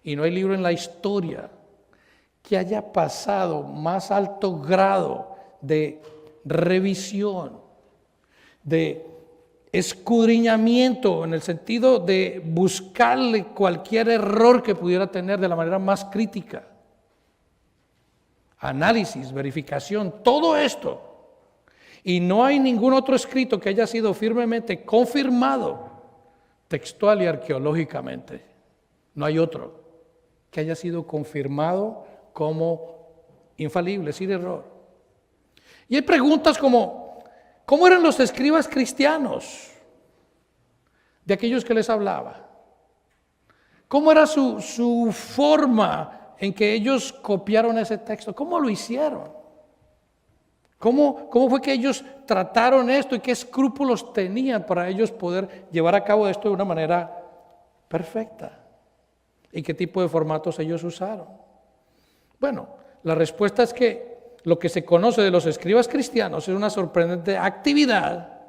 y no hay libro en la historia que haya pasado más alto grado de revisión, de escudriñamiento, en el sentido de buscarle cualquier error que pudiera tener de la manera más crítica. Análisis, verificación, todo esto. Y no hay ningún otro escrito que haya sido firmemente confirmado textual y arqueológicamente. No hay otro que haya sido confirmado como infalible, sin error. Y hay preguntas como: ¿cómo eran los escribas cristianos de aquellos que les hablaba? ¿Cómo era su forma en que ellos copiaron ese texto? ¿Cómo lo hicieron? ¿Cómo fue que ellos trataron esto y qué escrúpulos tenían para ellos poder llevar a cabo esto de una manera perfecta? ¿Y qué tipo de formatos ellos usaron? Bueno, la respuesta es que lo que se conoce de los escribas cristianos es una sorprendente actividad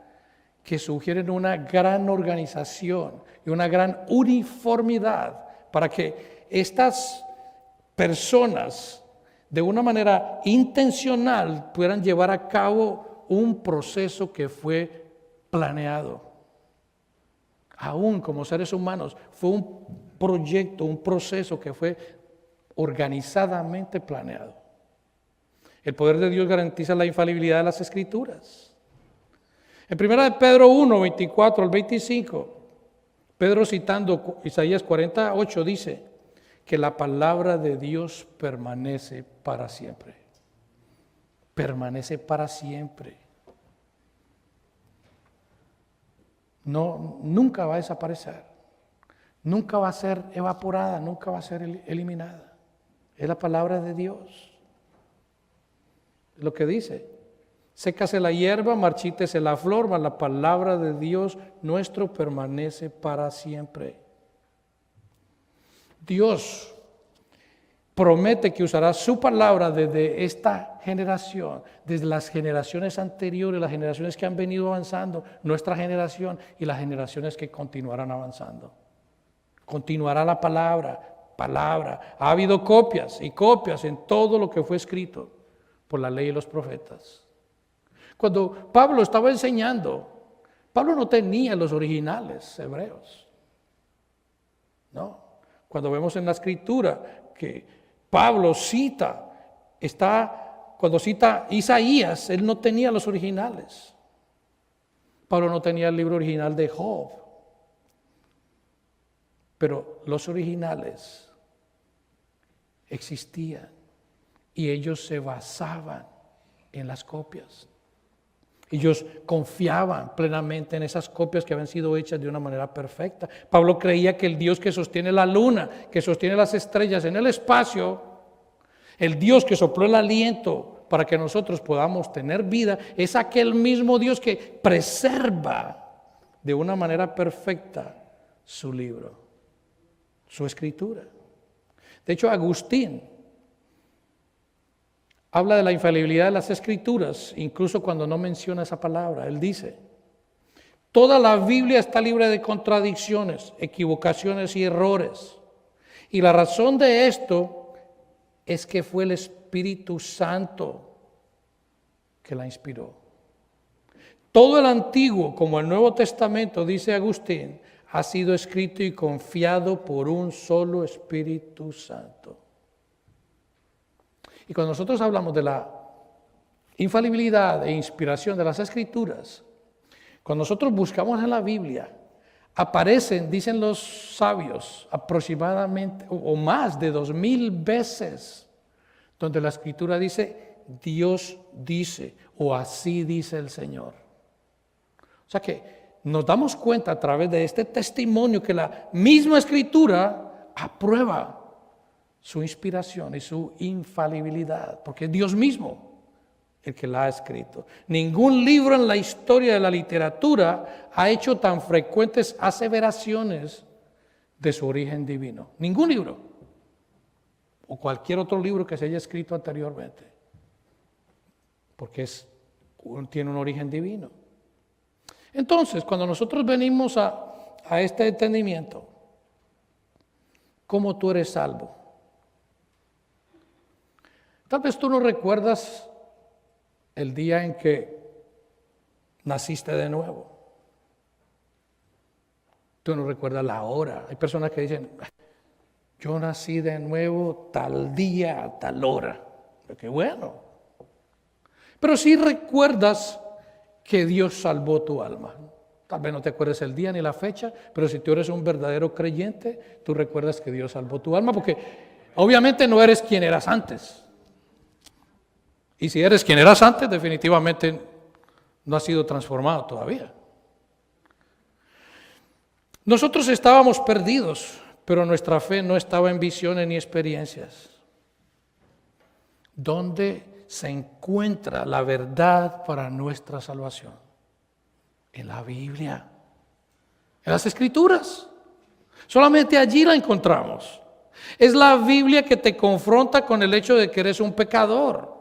que sugieren una gran organización y una gran uniformidad para que estas personas de una manera intencional puedan llevar a cabo un proceso que fue planeado. Aún como seres humanos, fue un proyecto, un proceso que fue organizadamente planeado. El poder de Dios garantiza la infalibilidad de las Escrituras. En 1 Pedro 1, 24 al 25, Pedro citando Isaías 48 dice que la palabra de Dios permanece para siempre. Permanece para siempre. No, nunca va a desaparecer. Nunca va a ser evaporada, nunca va a ser eliminada. Es la palabra de Dios. Es lo que dice. Sécase la hierba, marchítese la flor, mas la palabra de Dios nuestro permanece para siempre. Dios promete que usará su palabra desde esta generación, desde las generaciones anteriores, las generaciones que han venido avanzando, nuestra generación y las generaciones que continuarán avanzando. Continuará la palabra. Ha habido copias y copias en todo lo que fue escrito por la ley y los profetas. Cuando Pablo estaba enseñando, Pablo no tenía los originales hebreos. No. Cuando vemos en la escritura que Pablo cuando cita Isaías, él no tenía los originales. Pablo no tenía el libro original de Job. Pero los originales existían y ellos se basaban en las copias. Ellos confiaban plenamente en esas copias que habían sido hechas de una manera perfecta. Pablo creía que el Dios que sostiene la luna, que sostiene las estrellas en el espacio, el Dios que sopló el aliento para que nosotros podamos tener vida, es aquel mismo Dios que preserva de una manera perfecta su libro, su escritura. De hecho, Agustín habla de la infalibilidad de las escrituras, incluso cuando no menciona esa palabra. Él dice, toda la Biblia está libre de contradicciones, equivocaciones y errores. Y la razón de esto es que fue el Espíritu Santo que la inspiró. Todo el Antiguo, como el Nuevo Testamento, dice Agustín, ha sido escrito y confiado por un solo Espíritu Santo. Y cuando nosotros hablamos de la infalibilidad e inspiración de las Escrituras, cuando nosotros buscamos en la Biblia, aparecen, dicen los sabios, aproximadamente o más de 2000 veces, donde la Escritura dice, Dios dice, o así dice el Señor. O sea que nos damos cuenta a través de este testimonio que la misma Escritura aprueba su inspiración y su infalibilidad, porque es Dios mismo el que la ha escrito. Ningún libro en la historia de la literatura ha hecho tan frecuentes aseveraciones de su origen divino. Ningún libro, o cualquier otro libro que se haya escrito anteriormente, porque tiene un origen divino. Entonces, cuando nosotros venimos a este entendimiento, ¿cómo tú eres salvo? Tal vez tú no recuerdas el día en que naciste de nuevo. Tú no recuerdas la hora. Hay personas que dicen, yo nací de nuevo tal día, a tal hora. Pero qué bueno. Pero sí recuerdas que Dios salvó tu alma. Tal vez no te acuerdes el día ni la fecha, pero si tú eres un verdadero creyente, tú recuerdas que Dios salvó tu alma, porque obviamente no eres quien eras antes. Y si eres quien eras antes, definitivamente no has sido transformado todavía. Nosotros estábamos perdidos, pero nuestra fe no estaba en visiones ni experiencias. ¿Dónde se encuentra la verdad para nuestra salvación? En la Biblia, en las Escrituras. Solamente allí la encontramos. Es la Biblia que te confronta con el hecho de que eres un pecador.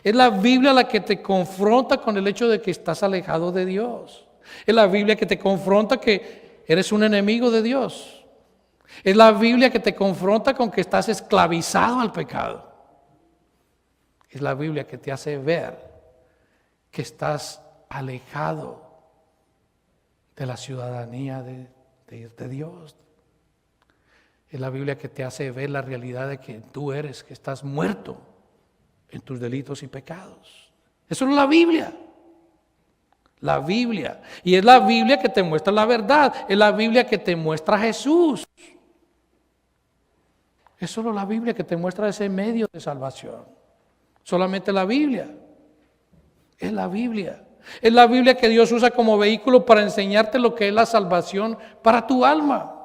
Es la Biblia la que te confronta con el hecho de que estás alejado de Dios. Es la Biblia que te confronta que eres un enemigo de Dios. Es la Biblia que te confronta con que estás esclavizado al pecado. Es la Biblia que te hace ver que estás alejado de la ciudadanía de Dios. Es la Biblia que te hace ver la realidad de que tú eres, que estás muerto en tus delitos y pecados. Eso es la Biblia. La Biblia. Y es la Biblia que te muestra la verdad. Es la Biblia que te muestra a Jesús. Es solo la Biblia que te muestra ese medio de salvación. Solamente la Biblia. Es la Biblia. Es la Biblia que Dios usa como vehículo para enseñarte lo que es la salvación para tu alma.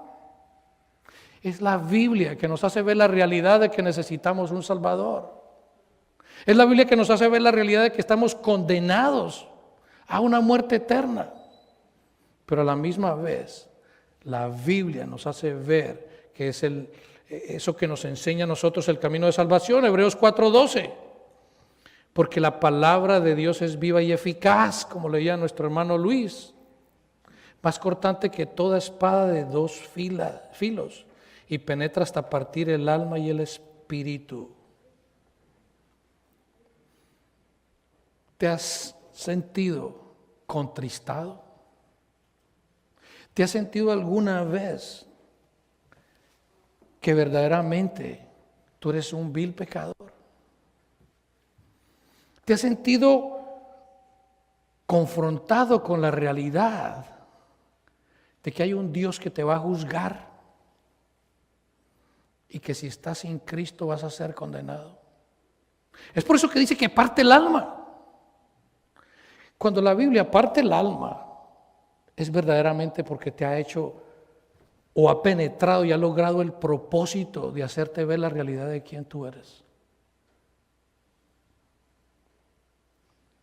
Es la Biblia que nos hace ver la realidad de que necesitamos un Salvador. Es la Biblia que nos hace ver la realidad de que estamos condenados a una muerte eterna. Pero a la misma vez, la Biblia nos hace ver que es eso que nos enseña a nosotros el camino de salvación. Hebreos 4:12. Porque la palabra de Dios es viva y eficaz, como leía nuestro hermano Luis, más cortante que toda espada de dos filos, y penetra hasta partir el alma y el espíritu. ¿Te has sentido contristado? ¿Te has sentido alguna vez que verdaderamente tú eres un vil pecador? ¿Te has sentido confrontado con la realidad de que hay un Dios que te va a juzgar y que si estás sin Cristo vas a ser condenado? Es por eso que dice que parte el alma. Cuando la Biblia parte el alma, es verdaderamente porque te ha hecho o ha penetrado y ha logrado el propósito de hacerte ver la realidad de quién tú eres.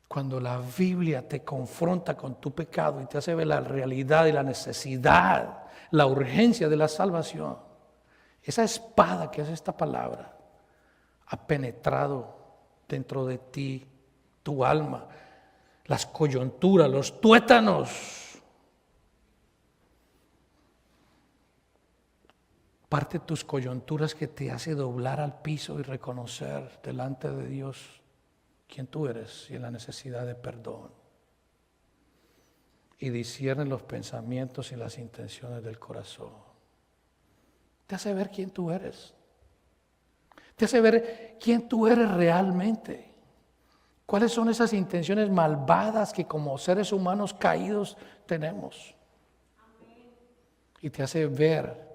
Cuando la Biblia te confronta con tu pecado y te hace ver la realidad y la necesidad, la urgencia de la salvación, esa espada que es esta palabra ha penetrado dentro de ti, tu alma, las coyunturas, los tuétanos. Parte de tus coyunturas que te hace doblar al piso y reconocer delante de Dios quién tú eres y en la necesidad de perdón. Y discierne los pensamientos y las intenciones del corazón. Te hace ver quién tú eres. Te hace ver quién tú eres realmente. ¿Cuáles son esas intenciones malvadas que como seres humanos caídos tenemos? Y te hace ver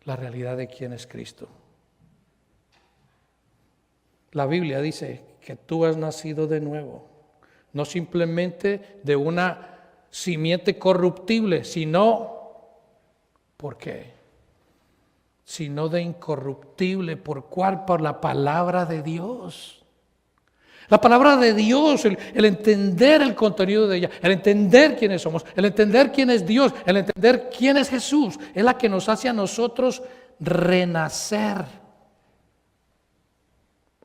la realidad de quién es Cristo. La Biblia dice que tú has nacido de nuevo, no simplemente de una simiente corruptible, sino, ¿por qué? Sino de incorruptible, ¿por cuál? Por la palabra de Dios. La palabra de Dios, el entender el contenido de ella, el entender quiénes somos, el entender quién es Dios, el entender quién es Jesús, es la que nos hace a nosotros renacer.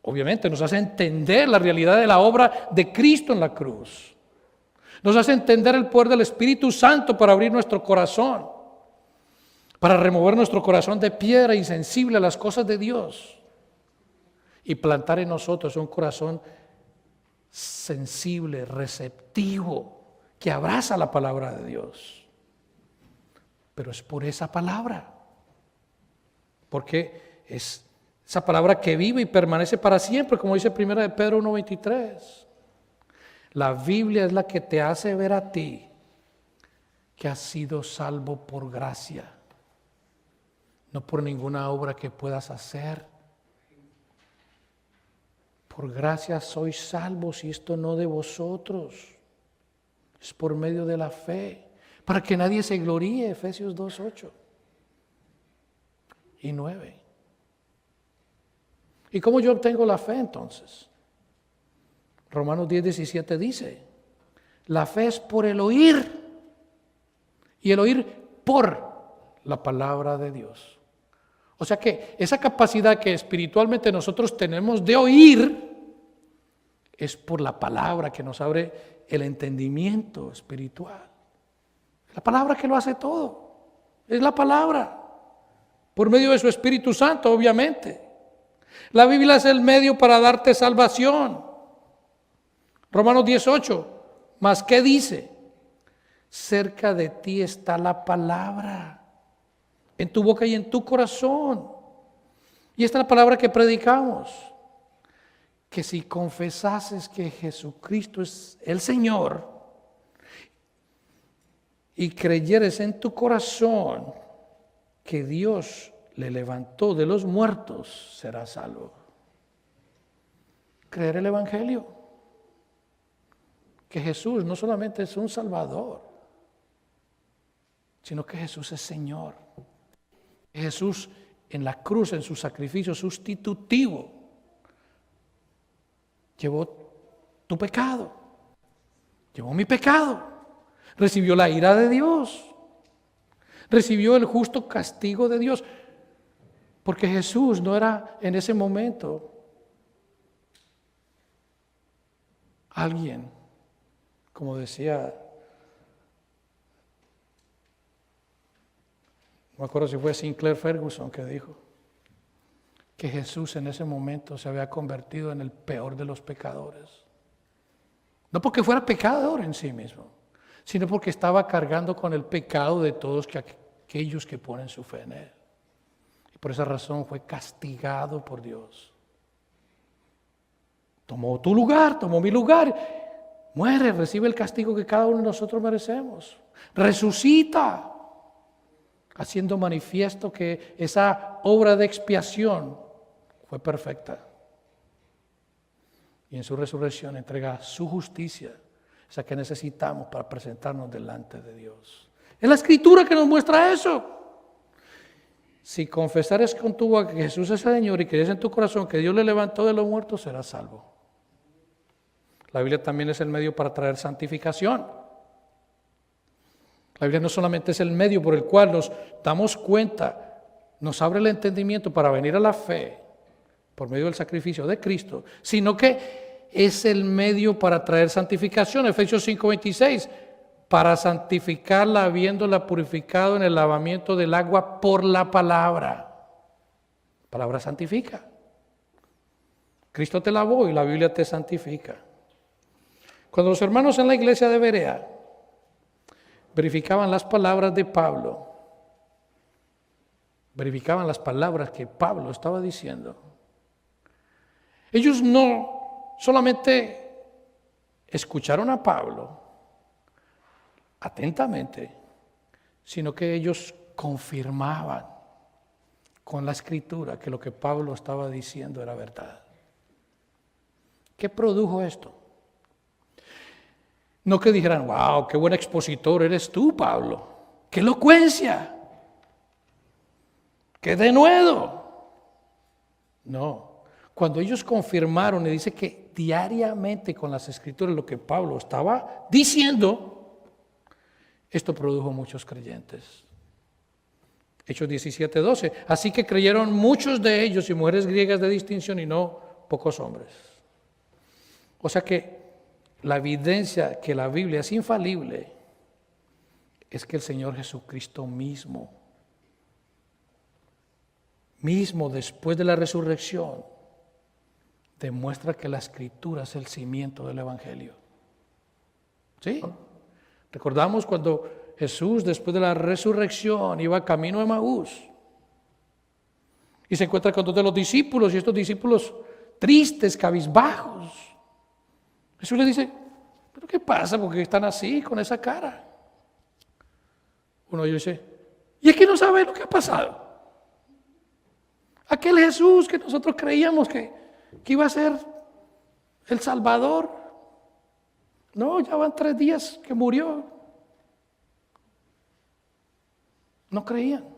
Obviamente nos hace entender la realidad de la obra de Cristo en la cruz. Nos hace entender el poder del Espíritu Santo para abrir nuestro corazón, para remover nuestro corazón de piedra insensible a las cosas de Dios y plantar en nosotros un corazón sensible, receptivo, que abraza la palabra de Dios. Pero es por esa palabra, porque es esa palabra que vive y permanece para siempre, como dice 1 de Pedro 1:23. La Biblia es la que te hace ver a ti que has sido salvo por gracia, no por ninguna obra que puedas hacer. Por gracia sois salvos, y esto no de vosotros, es por medio de la fe, para que nadie se gloríe. Efesios 2:8 y 9. ¿Y cómo yo obtengo la fe entonces? Romanos 10:17 dice, la fe es por el oír, y el oír por la palabra de Dios. O sea que esa capacidad que espiritualmente nosotros tenemos de oír es por la palabra que nos abre el entendimiento espiritual. La palabra que lo hace todo. Es la palabra. Por medio de su Espíritu Santo, obviamente. La Biblia es el medio para darte salvación. Romanos 10:8. ¿Mas qué dice? Cerca de ti está la palabra, en tu boca y en tu corazón. Y esta es la palabra que predicamos, que si confesases que Jesucristo es el Señor y creyeres en tu corazón que Dios le levantó de los muertos, serás salvo. Creer el Evangelio, que Jesús no solamente es un Salvador, sino que Jesús es Señor. Jesús en la cruz, en su sacrificio sustitutivo, llevó tu pecado, llevó mi pecado, recibió la ira de Dios, recibió el justo castigo de Dios, porque Jesús no era en ese momento alguien, como decía, no me acuerdo si fue Sinclair Ferguson que dijo que Jesús en ese momento se había convertido en el peor de los pecadores. No porque fuera pecador en sí mismo, sino porque estaba cargando con el pecado de todos aquellos que ponen su fe en Él. Y por esa razón fue castigado por Dios. Tomó tu lugar, tomó mi lugar. Muere, recibe el castigo que cada uno de nosotros merecemos. Resucita, haciendo manifiesto que esa obra de expiación fue perfecta. Y en su resurrección entrega su justicia, esa que necesitamos para presentarnos delante de Dios. Es la Escritura que nos muestra eso. Si confesares con tu boca que Jesús es el Señor y crees en tu corazón que Dios le levantó de los muertos, serás salvo. La Biblia también es el medio para traer santificación. La Biblia no solamente es el medio por el cual nos damos cuenta, nos abre el entendimiento para venir a la fe por medio del sacrificio de Cristo, sino que es el medio para traer santificación. Efesios 5:26, para santificarla habiéndola purificado en el lavamiento del agua por la palabra. La palabra santifica. Cristo te lavó y la Biblia te santifica. Cuando los hermanos en la iglesia de Berea verificaban las palabras de Pablo, verificaban las palabras que Pablo estaba diciendo, ellos no solamente escucharon a Pablo atentamente, sino que ellos confirmaban con la Escritura que lo que Pablo estaba diciendo era verdad. ¿Qué produjo esto? No que dijeran, wow, qué buen expositor eres tú, Pablo. ¡Qué elocuencia! ¡Qué denuedo! No. Cuando ellos confirmaron, y dice que diariamente con las Escrituras lo que Pablo estaba diciendo, esto produjo muchos creyentes. Hechos 17:12. Así que creyeron muchos de ellos y mujeres griegas de distinción y no pocos hombres. O sea que la evidencia que la Biblia es infalible es que el Señor Jesucristo mismo después de la resurrección, demuestra que la Escritura es el cimiento del Evangelio. ¿Sí? Recordamos cuando Jesús, después de la resurrección, iba camino a Emaús y se encuentra con dos de los discípulos, y estos discípulos tristes, cabizbajos. Jesús le dice, ¿pero qué pasa? ¿Por qué están así, con esa cara? Uno de ellos dice, ¿y es que no sabe lo que ha pasado? Aquel Jesús que nosotros creíamos que iba a ser el Salvador, no, ya van 3 días que murió. No creían.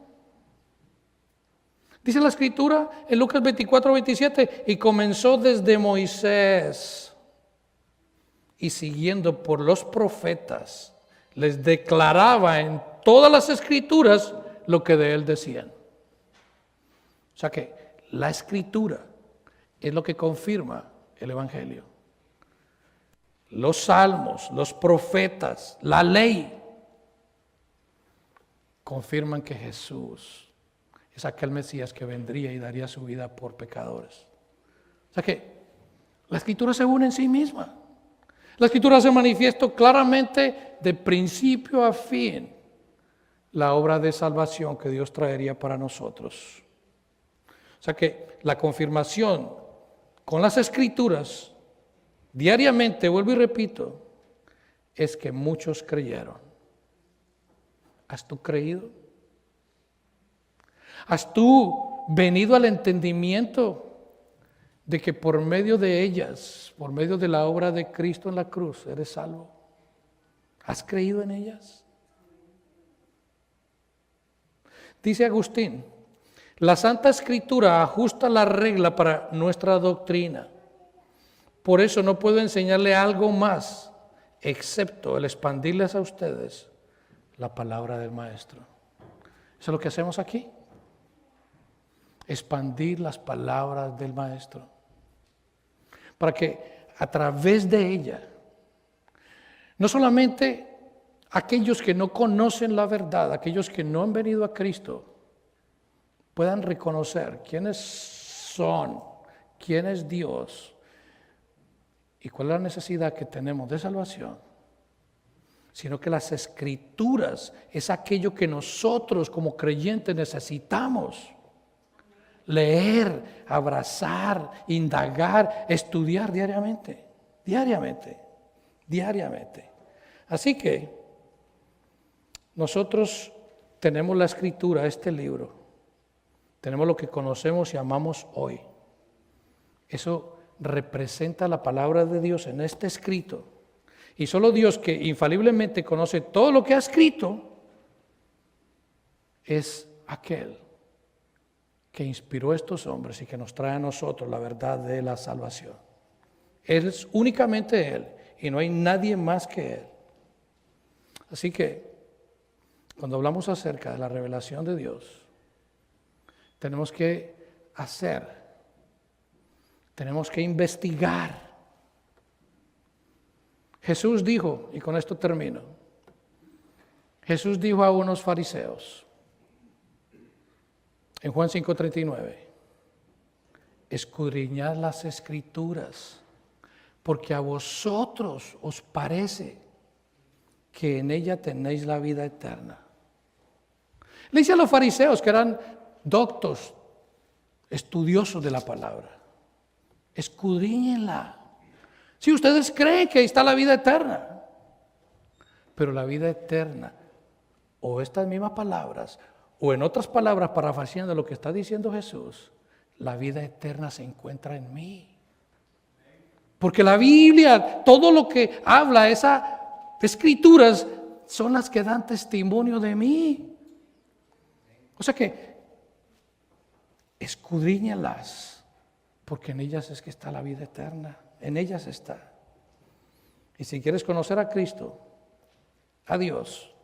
Dice la Escritura en Lucas 24:27, y comenzó desde Moisés y siguiendo por los profetas, les declaraba en todas las Escrituras lo que de él decían. O sea que la Escritura es lo que confirma el Evangelio. Los salmos, los profetas, la ley confirman que Jesús es aquel Mesías que vendría y daría su vida por pecadores. O sea que la Escritura se une en sí misma. La Escritura se manifiesta claramente de principio a fin la obra de salvación que Dios traería para nosotros. O sea que la confirmación con las Escrituras diariamente, vuelvo y repito, es que muchos creyeron. ¿Has tú creído? ¿Has tú venido al entendimiento de que por medio de ellas, por medio de la obra de Cristo en la cruz, eres salvo? ¿Has creído en ellas? Dice Agustín, la Santa Escritura ajusta la regla para nuestra doctrina. Por eso no puedo enseñarle algo más, excepto el expandirles a ustedes la palabra del Maestro. Eso es lo que hacemos aquí. Expandir las palabras del Maestro. Para que a través de ella, no solamente aquellos que no conocen la verdad, aquellos que no han venido a Cristo, puedan reconocer quiénes son, quién es Dios y cuál es la necesidad que tenemos de salvación, sino que las Escrituras es aquello que nosotros como creyentes necesitamos leer, abrazar, indagar, estudiar diariamente. Así que nosotros tenemos la Escritura, este libro, tenemos lo que conocemos y amamos hoy. Eso representa la palabra de Dios en este escrito. Y solo Dios, que infaliblemente conoce todo lo que ha escrito, es aquel que inspiró a estos hombres y que nos trae a nosotros la verdad de la salvación. Él es únicamente Él y no hay nadie más que Él. Así que cuando hablamos acerca de la revelación de Dios, tenemos que tenemos que investigar. Jesús dijo, y con esto termino, Jesús dijo a unos fariseos, en Juan 5:39, escudriñad las Escrituras, porque a vosotros os parece que en ella tenéis la vida eterna. Le dice a los fariseos, que eran doctos, estudiosos de la palabra, escudriñenla. Si ustedes creen que ahí está la vida eterna, pero la vida eterna, o estas mismas palabras, o en otras palabras, parafraseando lo que está diciendo Jesús, la vida eterna se encuentra en mí. Porque la Biblia, todo lo que habla, esas escrituras, son las que dan testimonio de mí. O sea que, escudriñalas, porque en ellas es que está la vida eterna. En ellas está. Y si quieres conocer a Cristo, a Dios,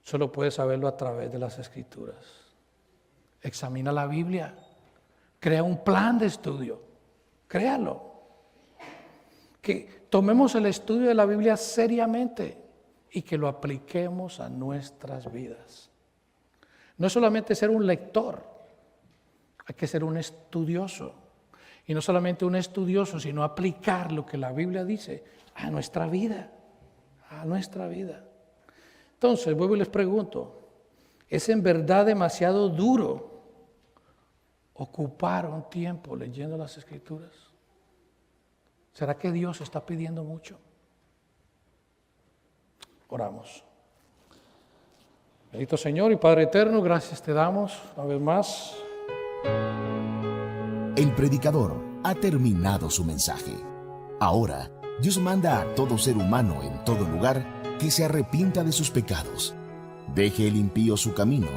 solo puedes saberlo a través de las Escrituras. Examina la Biblia. Crea un plan de estudio. Créalo. Que tomemos el estudio de la Biblia seriamente y que lo apliquemos a nuestras vidas. No es solamente ser un lector, hay que ser un estudioso. Y no solamente un estudioso, sino aplicar lo que la Biblia dice a nuestra vida. A nuestra vida. Entonces, vuelvo y les pregunto, ¿es en verdad demasiado duro ocupar un tiempo leyendo las Escrituras? ¿Será que Dios está pidiendo mucho? Oramos. Bendito Señor y Padre eterno, gracias te damos una vez más. El predicador ha terminado su mensaje. Ahora, Dios manda a todo ser humano en todo lugar que se arrepienta de sus pecados. Deje el impío su camino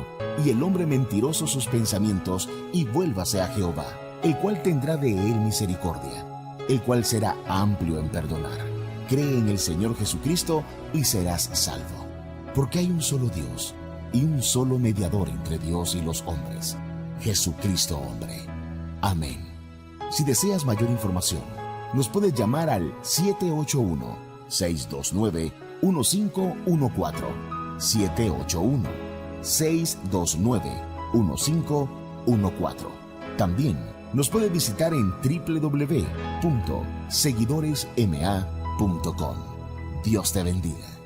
y el hombre mentiroso sus pensamientos y vuélvase a Jehová, el cual tendrá de él misericordia, el cual será amplio en perdonar. Cree en el Señor Jesucristo y serás salvo. Porque hay un solo Dios y un solo mediador entre Dios y los hombres, Jesucristo hombre. Amén. Si deseas mayor información, nos puedes llamar al 781-629-1514. 781-629-1514. También nos puedes visitar en www.seguidoresma.com. Dios te bendiga.